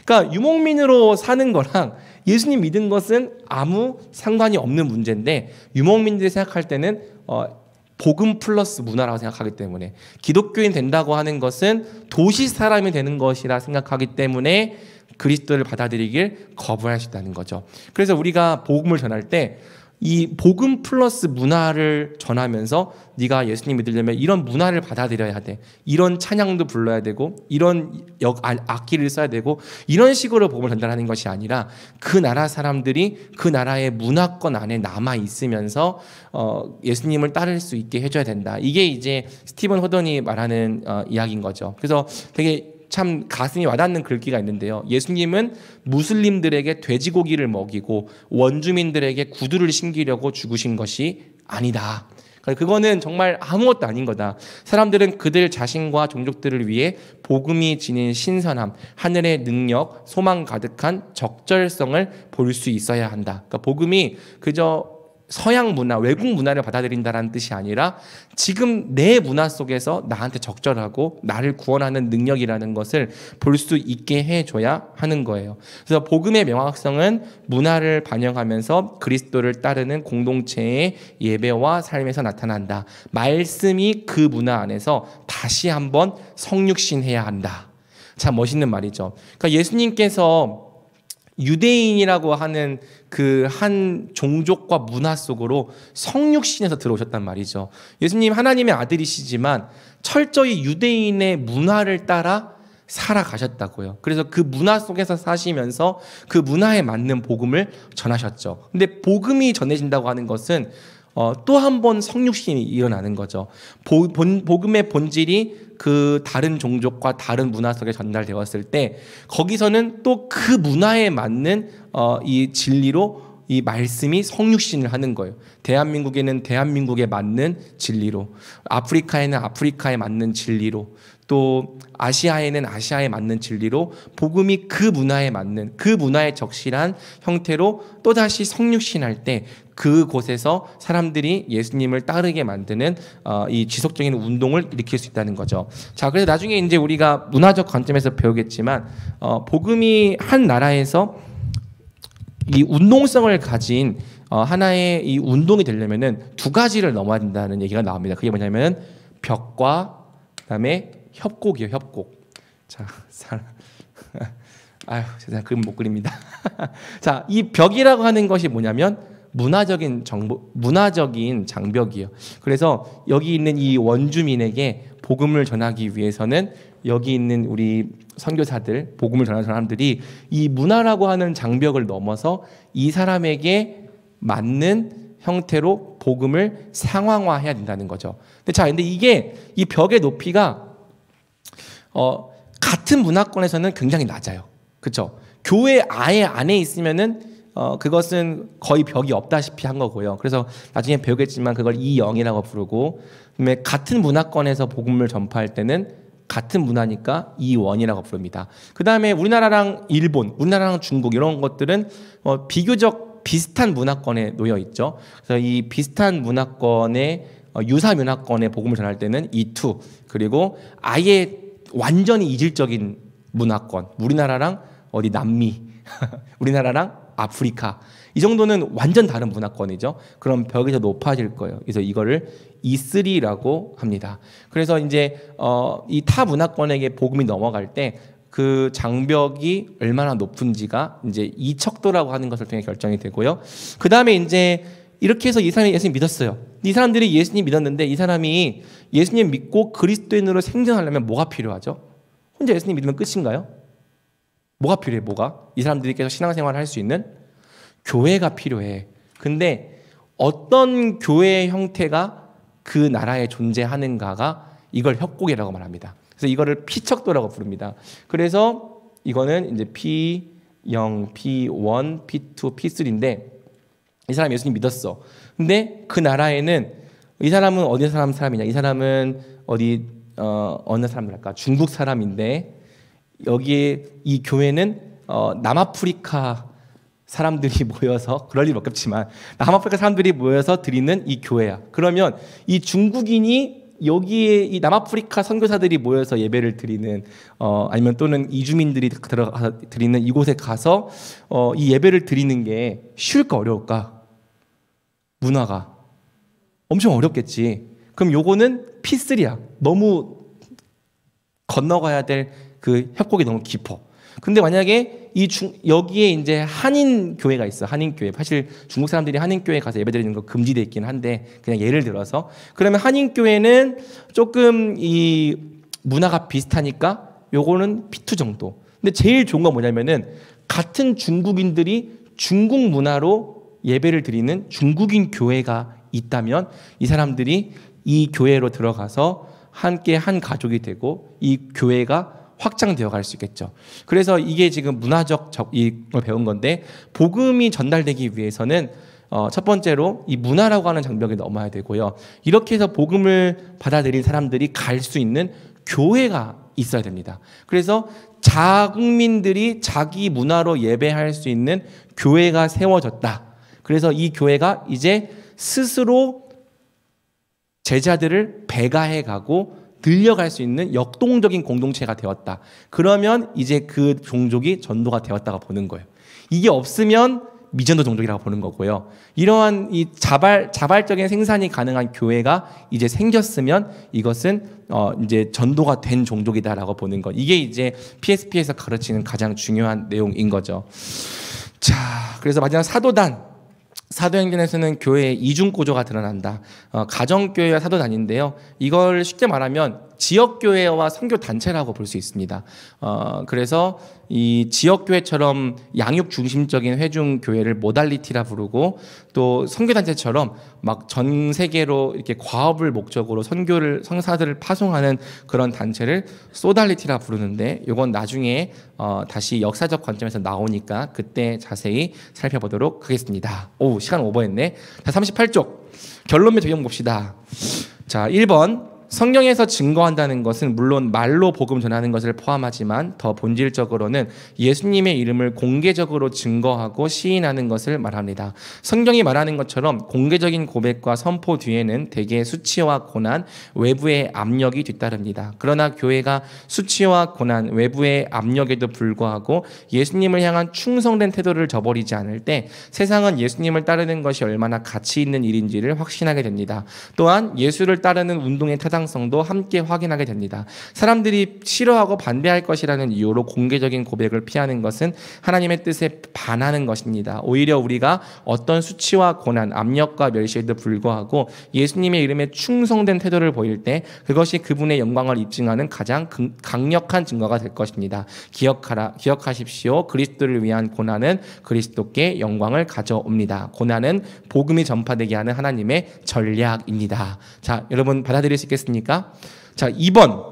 그러니까 유목민으로 사는 거랑 예수님 믿은 것은 아무 상관이 없는 문제인데, 유목민들이 생각할 때는 복음 플러스 문화라고 생각하기 때문에, 기독교인 된다고 하는 것은 도시 사람이 되는 것이라 생각하기 때문에 그리스도를 받아들이길 거부할 수 있다는 거죠. 그래서 우리가 복음을 전할 때 이 복음 플러스 문화를 전하면서 네가 예수님 믿으려면 이런 문화를 받아들여야 돼, 이런 찬양도 불러야 되고 이런 악기를 써야 되고, 이런 식으로 복음을 전달하는 것이 아니라 그 나라 사람들이 그 나라의 문화권 안에 남아 있으면서 예수님을 따를 수 있게 해줘야 된다. 이게 이제 스티븐 호던이 말하는 이야기인 거죠. 그래서 되게 참 가슴이 와닿는 글귀가 있는데요. 예수님은 무슬림들에게 돼지고기를 먹이고 원주민들에게 구두를 신기려고 죽으신 것이 아니다. 그거는 정말 아무것도 아닌 거다. 사람들은 그들 자신과 종족들을 위해 복음이 지닌 신선함, 하늘의 능력, 소망 가득한 적절성을 볼 수 있어야 한다. 그러니까 복음이 그저 서양 문화, 외국 문화를 받아들인다는 뜻이 아니라 지금 내 문화 속에서 나한테 적절하고 나를 구원하는 능력이라는 것을 볼 수 있게 해줘야 하는 거예요. 그래서 복음의 명확성은 문화를 반영하면서 그리스도를 따르는 공동체의 예배와 삶에서 나타난다. 말씀이 그 문화 안에서 다시 한번 성육신해야 한다. 참 멋있는 말이죠. 그러니까 예수님께서 유대인이라고 하는 그 한 종족과 문화 속으로 성육신에서 들어오셨단 말이죠. 예수님 하나님의 아들이시지만 철저히 유대인의 문화를 따라 살아가셨다고요. 그래서 그 문화 속에서 사시면서 그 문화에 맞는 복음을 전하셨죠. 근데 복음이 전해진다고 하는 것은 또 한 번 성육신이 일어나는 거죠. 복음의 본질이 그 다른 종족과 다른 문화 속에 전달되었을 때 거기서는 또 그 문화에 맞는 이 진리로 이 말씀이 성육신을 하는 거예요. 대한민국에는 대한민국에 맞는 진리로, 아프리카에는 아프리카에 맞는 진리로, 또 아시아에는 아시아에 맞는 진리로 복음이 그 문화에 맞는, 그 문화에 적실한 형태로 또다시 성육신할 때 그곳에서 사람들이 예수님을 따르게 만드는 이 지속적인 운동을 일으킬 수 있다는 거죠. 자, 그래서 나중에 이제 우리가 문화적 관점에서 배우겠지만 복음이 한 나라에서 이 운동성을 가진 하나의 이 운동이 되려면은 두 가지를 넘어야 된다는 얘기가 나옵니다. 그게 뭐냐면 벽과 그다음에 협곡이에요. 협곡. 자, 아유, 세상 그림 못 그립니다. 자, 이 벽이라고 하는 것이 뭐냐면 문화적인 장벽이에요. 그래서 여기 있는 이 원주민에게 복음을 전하기 위해서는 여기 있는 우리 선교사들, 복음을 전하는 사람들이 이 문화라고 하는 장벽을 넘어서 이 사람에게 맞는 형태로 복음을 상황화해야 된다는 거죠. 근데 이게 이 벽의 높이가 같은 문화권에서는 굉장히 낮아요. 그렇죠? 교회 아예 안에 있으면은 그것은 거의 벽이 없다시피 한 거고요. 그래서 나중에 배우겠지만 그걸 이영이라고 부르고, 그다음에 같은 문화권에서 복음을 전파할 때는 같은 문화니까 이원이라고 부릅니다. 그 다음에 우리나라랑 일본, 우리나라랑 중국 이런 것들은 비교적 비슷한 문화권에 놓여 있죠. 그래서 이 비슷한 문화권에 유사문화권의 복음을 전할 때는 이투, 그리고 아예 완전히 이질적인 문화권, 우리나라랑 어디 남미, 우리나라랑 아프리카, 이 정도는 완전 다른 문화권이죠. 그럼 벽이 더 높아질 거예요. 그래서 이거를 E3라고 합니다. 그래서 이제 이 타 문화권에게 복음이 넘어갈 때 그 장벽이 얼마나 높은지가 이제 이 척도라고 하는 것을 통해 결정이 되고요. 그 다음에 이제 이렇게 해서 이 사람이 예수님 믿었어요. 이 사람들이 예수님 믿었는데 이 사람이 예수님 믿고 그리스도인으로 생존하려면 뭐가 필요하죠? 혼자 예수님 믿으면 끝인가요? 뭐가 필요해? 뭐가? 이 사람들이 계속 신앙생활을 할 수 있는 교회가 필요해. 근데 어떤 교회의 형태가 그 나라에 존재하는가가 이걸 협곡이라고 말합니다. 그래서 이거를 피척도라고 부릅니다. 그래서 이거는 이제 P0, P1, P2, P3인데 이 사람이 예수님 믿었어. 근데 그 나라에는 이 사람은 어디 사람이냐? 이 사람은 어느 사람일까? 중국 사람인데 여기에 이 교회는 남아프리카 사람들이 모여서, 그럴 일 없겠지만 남아프리카 사람들이 모여서 드리는 이 교회야. 그러면 이 중국인이 여기에 이 남아프리카 선교사들이 모여서 예배를 드리는 아니면 또는 이주민들이 들어가서 드리는 이곳에 가서 이 예배를 드리는 게 쉬울까 어려울까? 문화가 엄청 어렵겠지. 그럼 요거는 P3야. 너무 건너가야 될 그 협곡이 너무 깊어. 근데 만약에 여기에 이제 한인 교회가 있어. 한인 교회. 사실 중국 사람들이 한인 교회 가서 예배드리는 거 금지돼 있긴 한데 그냥 예를 들어서 그러면 한인 교회는 조금 이 문화가 비슷하니까 요거는 P2 정도. 근데 제일 좋은 건 뭐냐면은 같은 중국인들이 중국 문화로 예배를 드리는 중국인 교회가 있다면 이 사람들이 이 교회로 들어가서 함께 한 가족이 되고 이 교회가 확장되어 갈 수 있겠죠. 그래서 이게 지금 문화적 이걸 배운 건데 복음이 전달되기 위해서는 첫 번째로 이 문화라고 하는 장벽이 넘어야 되고요. 이렇게 해서 복음을 받아들인 사람들이 갈 수 있는 교회가 있어야 됩니다. 그래서 자국민들이 자기 문화로 예배할 수 있는 교회가 세워졌다. 그래서 이 교회가 이제 스스로 제자들을 배가해 가고 들려갈 수 있는 역동적인 공동체가 되었다. 그러면 이제 그 종족이 전도가 되었다고 보는 거예요. 이게 없으면 미전도 종족이라고 보는 거고요. 이러한 이 자발적인 생산이 가능한 교회가 이제 생겼으면 이것은 이제 전도가 된 종족이다라고 보는 것. 이게 이제 PSP에서 가르치는 가장 중요한 내용인 거죠. 자, 그래서 마지막 사도단. 사도행전에서는 교회의 이중구조가 드러난다. 가정교회와 사도단인데요. 이걸 쉽게 말하면 지역교회와 선교단체라고 볼 수 있습니다. 그래서 이 지역교회처럼 양육 중심적인 회중교회를 모달리티라 부르고 또 선교단체처럼 막 전 세계로 이렇게 과업을 목적으로 성사들을 파송하는 그런 단체를 소달리티라 부르는데 이건 나중에 다시 역사적 관점에서 나오니까 그때 자세히 살펴보도록 하겠습니다. 오, 시간 오버했네. 자, 38쪽 결론 및 적용 봅시다. 자, 1번 성경에서 증거한다는 것은 물론 말로 복음 전하는 것을 포함하지만 더 본질적으로는 예수님의 이름을 공개적으로 증거하고 시인하는 것을 말합니다. 성경이 말하는 것처럼 공개적인 고백과 선포 뒤에는 대개 수치와 고난, 외부의 압력이 뒤따릅니다. 그러나 교회가 수치와 고난, 외부의 압력에도 불구하고 예수님을 향한 충성된 태도를 저버리지 않을 때 세상은 예수님을 따르는 것이 얼마나 가치 있는 일인지를 확신하게 됩니다. 또한 예수를 따르는 운동의 타당성도 함께 확인하게 됩니다. 사람들이 싫어하고 반대할 것이라는 이유로 공개적인 고백을 피하는 것은 하나님의 뜻에 반하는 것입니다. 오히려 우리가 어떤 수치와 고난, 압력과 멸시에도 불구하고 예수님의 이름에 충성된 태도를 보일 때 그것이 그분의 영광을 입증하는 가장 강력한 증거가 될 것입니다. 기억하십시오. 그리스도를 위한 고난은 그리스도께 영광을 가져옵니다. 고난은 복음이 전파되게 하는 하나님의 전략입니다. 자, 여러분 받아들일 수 있겠습니까? 자, 2번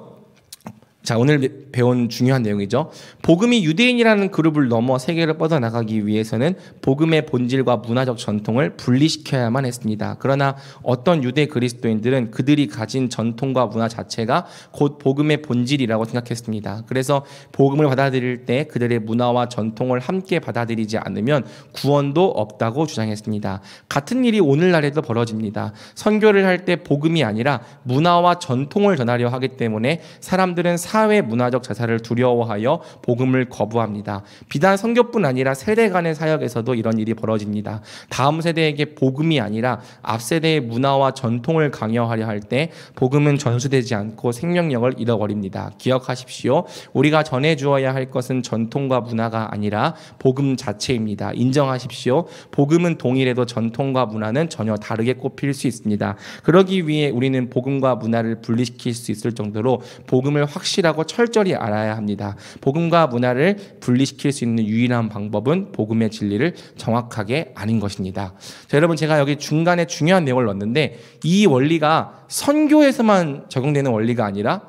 자, 오늘 배운 중요한 내용이죠. 복음이 유대인이라는 그룹을 넘어 세계를 뻗어나가기 위해서는 복음의 본질과 문화적 전통을 분리시켜야만 했습니다. 그러나 어떤 유대 그리스도인들은 그들이 가진 전통과 문화 자체가 곧 복음의 본질이라고 생각했습니다. 그래서 복음을 받아들일 때 그들의 문화와 전통을 함께 받아들이지 않으면 구원도 없다고 주장했습니다. 같은 일이 오늘날에도 벌어집니다. 선교를 할 때 복음이 아니라 문화와 전통을 전하려 하기 때문에 사람들은 사회 문화적 자살을 두려워하여 복음을 거부합니다. 비단 선교뿐 아니라 세대 간의 사역에서도 이런 일이 벌어집니다. 다음 세대에게 복음이 아니라 앞 세대의 문화와 전통을 강요하려 할 때 복음은 전수되지 않고 생명력을 잃어버립니다. 기억하십시오. 우리가 전해주어야 할 것은 전통과 문화가 아니라 복음 자체입니다. 인정하십시오. 복음은 동일해도 전통과 문화는 전혀 다르게 꼽힐 수 있습니다. 그러기 위해 우리는 복음과 문화를 분리시킬 수 있을 정도로 복음을 확실하고 철저히 알아야 합니다. 복음과 문화를 분리시킬 수 있는 유일한 방법은 복음의 진리를 정확하게 아는 것입니다. 자, 여러분, 제가 여기 중간에 중요한 내용을 넣었는데 이 원리가 선교에서만 적용되는 원리가 아니라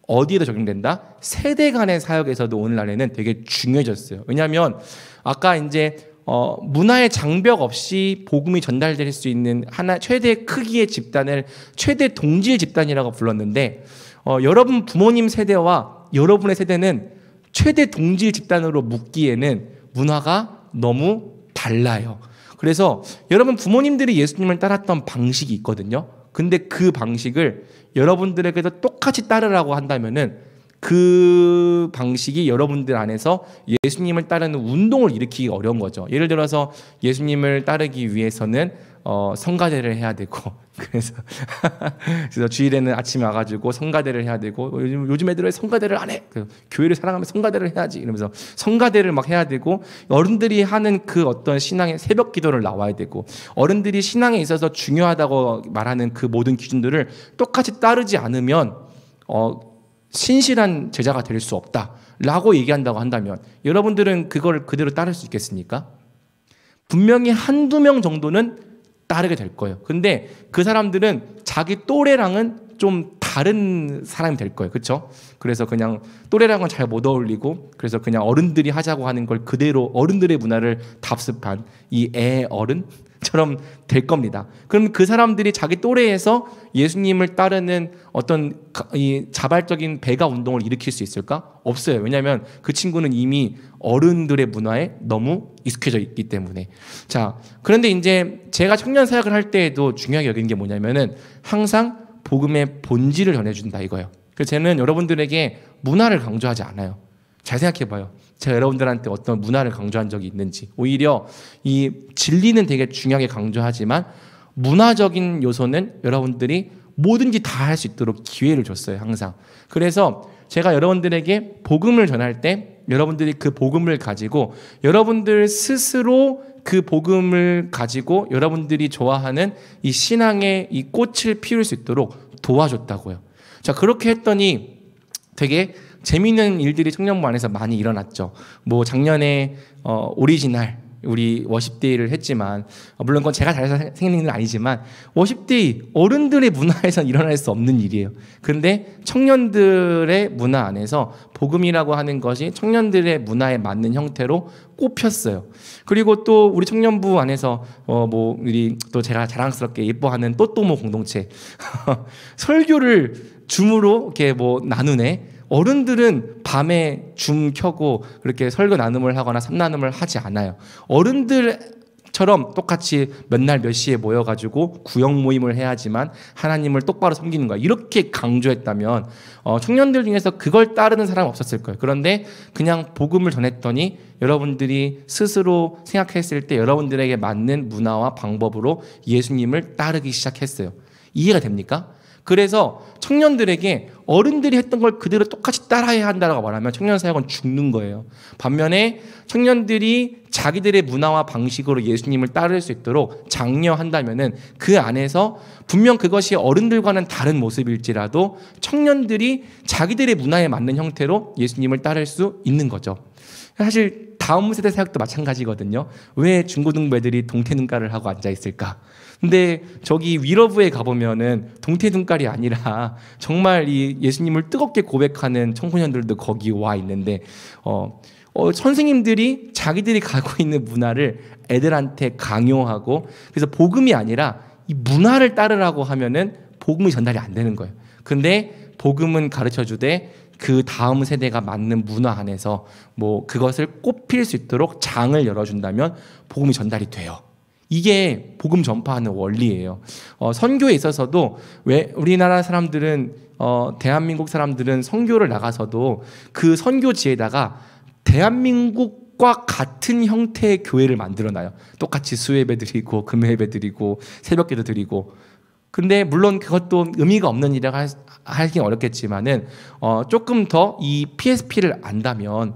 어디에도 적용된다? 세대 간의 사역에서도 오늘날에는 되게 중요해졌어요. 왜냐하면 아까 이제 문화의 장벽 없이 복음이 전달될 수 있는 하나 최대 크기의 집단을 최대 동질 집단이라고 불렀는데 여러분 부모님 세대와 여러분의 세대는 최대 동질 집단으로 묶기에는 문화가 너무 달라요. 그래서 여러분 부모님들이 예수님을 따랐던 방식이 있거든요. 근데 그 방식을 여러분들에게도 똑같이 따르라고 한다면은 그 방식이 여러분들 안에서 예수님을 따르는 운동을 일으키기 어려운 거죠. 예를 들어서 예수님을 따르기 위해서는 성가대를 해야 되고 그래서 주일에는 아침에 와가지고 성가대를 해야 되고 요즘 애들은 성가대를 안 해. 교회를 사랑하면 성가대를 해야지 이러면서 성가대를 막 해야 되고 어른들이 하는 그 어떤 신앙의 새벽 기도를 나와야 되고 어른들이 신앙에 있어서 중요하다고 말하는 그 모든 기준들을 똑같이 따르지 않으면 신실한 제자가 될 수 없다라고 얘기한다고 한다면 여러분들은 그걸 그대로 따를 수 있겠습니까? 분명히 한두 명 정도는 따르게 될 거예요. 근데 그 사람들은 자기 또래랑은 좀 다른 사람이 될 거예요. 그렇죠? 그래서 그냥 또래랑은 잘 못 어울리고 그래서 그냥 어른들이 하자고 하는 걸 그대로 어른들의 문화를 답습한 이 애 어른처럼 될 겁니다. 그럼 그 사람들이 자기 또래에서 예수님을 따르는 어떤 이 자발적인 배가 운동을 일으킬 수 있을까? 없어요. 왜냐하면 그 친구는 이미 어른들의 문화에 너무 익숙해져 있기 때문에. 자, 그런데 이제 제가 청년 사역을 할 때에도 중요하게 여기는 게 뭐냐면은 항상 복음의 본질을 전해준다 이거예요. 그래서 저는 여러분들에게 문화를 강조하지 않아요. 잘 생각해봐요. 제가 여러분들한테 어떤 문화를 강조한 적이 있는지. 오히려 이 진리는 되게 중요하게 강조하지만 문화적인 요소는 여러분들이 뭐든지 다 할 수 있도록 기회를 줬어요. 항상. 그래서 제가 여러분들에게 복음을 전할 때 여러분들이 그 복음을 가지고 여러분들 스스로 그 복음을 가지고 여러분들이 좋아하는 이 신앙의 이 꽃을 피울 수 있도록 도와줬다고요. 자, 그렇게 했더니 되게 재미있는 일들이 청년부 안에서 많이 일어났죠. 뭐 작년에 오리지널 우리 워십데이를 했지만 물론 그건 제가 잘해서 생긴 일은 아니지만 워십데이 어른들의 문화에선 일어날 수 없는 일이에요. 그런데 청년들의 문화 안에서 복음이라고 하는 것이 청년들의 문화에 맞는 형태로 꼽혔어요. 그리고 또 우리 청년부 안에서 뭐 우리 또 제가 자랑스럽게 예뻐하는 또또모 공동체 설교를 줌으로 이렇게 뭐 나누네. 어른들은 밤에 줌 켜고 그렇게 설교 나눔을 하거나 삼나눔을 하지 않아요. 어른들처럼 똑같이 몇 날 몇 시에 모여가지고 구역 모임을 해야지만 하나님을 똑바로 섬기는 거야. 이렇게 강조했다면 청년들 중에서 그걸 따르는 사람은 없었을 거예요. 그런데 그냥 복음을 전했더니 여러분들이 스스로 생각했을 때 여러분들에게 맞는 문화와 방법으로 예수님을 따르기 시작했어요. 이해가 됩니까? 그래서 청년들에게 어른들이 했던 걸 그대로 똑같이 따라야 한다고 말하면 청년 사역은 죽는 거예요. 반면에 청년들이 자기들의 문화와 방식으로 예수님을 따를 수 있도록 장려한다면은 그 안에서 분명 그것이 어른들과는 다른 모습일지라도 청년들이 자기들의 문화에 맞는 형태로 예수님을 따를 수 있는 거죠. 사실 다음 세대 사역도 마찬가지거든요. 왜 중고등부 애들이 동태눈깔을 하고 앉아 있을까? 근데 저기 위러브에 가보면은 동태눈깔이 아니라 정말 이 예수님을 뜨겁게 고백하는 청소년들도 거기 와 있는데 선생님들이 자기들이 가고 있는 문화를 애들한테 강요하고, 그래서 복음이 아니라 이 문화를 따르라고 하면은 복음이 전달이 안 되는 거예요. 근데 복음은 가르쳐 주되 그 다음 세대가 맞는 문화 안에서 뭐 그것을 꽃필 수 있도록 장을 열어준다면 복음이 전달이 돼요. 이게 복음 전파하는 원리예요. 선교에 있어서도 왜 우리나라 사람들은 대한민국 사람들은 선교를 나가서도 그 선교지에다가 대한민국과 같은 형태의 교회를 만들어놔요. 똑같이 수예배 드리고 금예배 드리고 새벽기도 드리고. 근데 물론 그것도 의미가 없는 일이라고 하긴 어렵겠지만은 조금 더 이 PSP를 안다면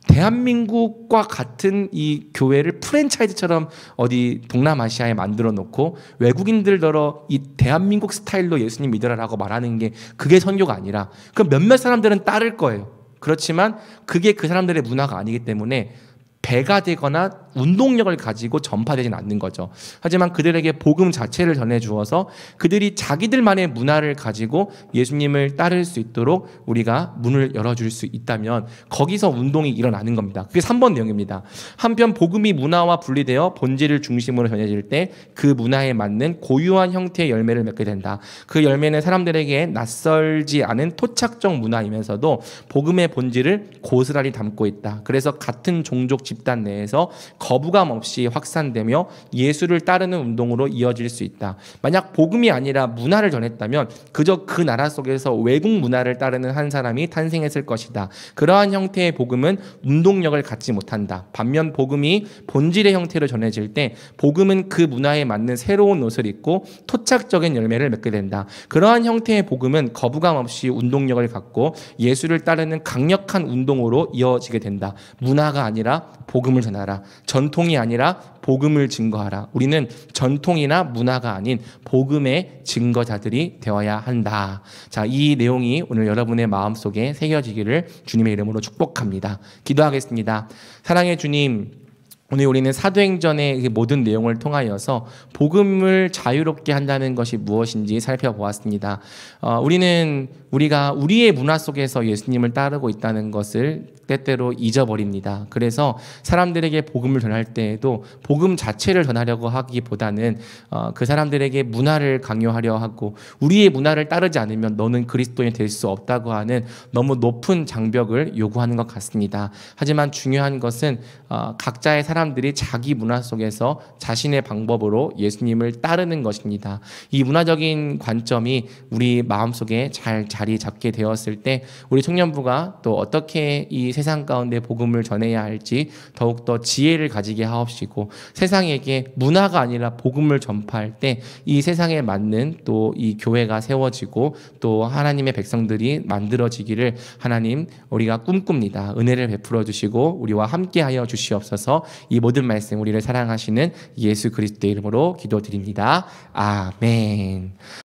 대한민국과 같은 이 교회를 프랜차이즈처럼 어디 동남아시아에 만들어 놓고 외국인들더러 이 대한민국 스타일로 예수님 믿으라라고 말하는 게 그게 선교가 아니라, 그 몇몇 사람들은 따를 거예요. 그렇지만 그게 그 사람들의 문화가 아니기 때문에 배가 되거나 운동력을 가지고 전파되지는 않는 거죠. 하지만 그들에게 복음 자체를 전해주어서 그들이 자기들만의 문화를 가지고 예수님을 따를 수 있도록 우리가 문을 열어줄 수 있다면 거기서 운동이 일어나는 겁니다. 그게 3번 내용입니다. 한편 복음이 문화와 분리되어 본질을 중심으로 전해질 때 그 문화에 맞는 고유한 형태의 열매를 맺게 된다. 그 열매는 사람들에게 낯설지 않은 토착적 문화이면서도 복음의 본질을 고스란히 담고 있다. 그래서 같은 종족 집단 내에서 거부감 없이 확산되며 예수를 따르는 운동으로 이어질 수 있다. 만약 복음이 아니라 문화를 전했다면 그저 그 나라 속에서 외국 문화를 따르는 한 사람이 탄생했을 것이다. 그러한 형태의 복음은 운동력을 갖지 못한다. 반면 복음이 본질의 형태로 전해질 때 복음은 그 문화에 맞는 새로운 옷을 입고 토착적인 열매를 맺게 된다. 그러한 형태의 복음은 거부감 없이 운동력을 갖고 예수를 따르는 강력한 운동으로 이어지게 된다. 문화가 아니라 복음을 전하라. 전통이 아니라 복음을 증거하라. 우리는 전통이나 문화가 아닌 복음의 증거자들이 되어야 한다. 자, 이 내용이 오늘 여러분의 마음속에 새겨지기를 주님의 이름으로 축복합니다. 기도하겠습니다. 사랑의 주님, 오늘 우리는 사도행전의 모든 내용을 통하여서 복음을 자유롭게 한다는 것이 무엇인지 살펴보았습니다. 우리가 우리의 문화 속에서 예수님을 따르고 있다는 것을 때때로 잊어버립니다. 그래서 사람들에게 복음을 전할 때에도 복음 자체를 전하려고 하기보다는 그 사람들에게 문화를 강요하려 하고 우리의 문화를 따르지 않으면 너는 그리스도인이 될 수 없다고 하는 너무 높은 장벽을 요구하는 것 같습니다. 하지만 중요한 것은 각자의 사람들이 자기 문화 속에서 자신의 방법으로 예수님을 따르는 것입니다. 이 문화적인 관점이 우리 마음속에 잘 자리 잡게 되었을 때 우리 청년부가 또 어떻게 이 세상 가운데 복음을 전해야 할지 더욱더 지혜를 가지게 하옵시고, 세상에게 문화가 아니라 복음을 전파할 때 이 세상에 맞는 또 이 교회가 세워지고 또 하나님의 백성들이 만들어지기를 하나님 우리가 꿈꿉니다. 은혜를 베풀어 주시고 우리와 함께하여 주시옵소서. 이 모든 말씀 우리를 사랑하시는 예수 그리스도의 이름으로 기도드립니다. 아멘.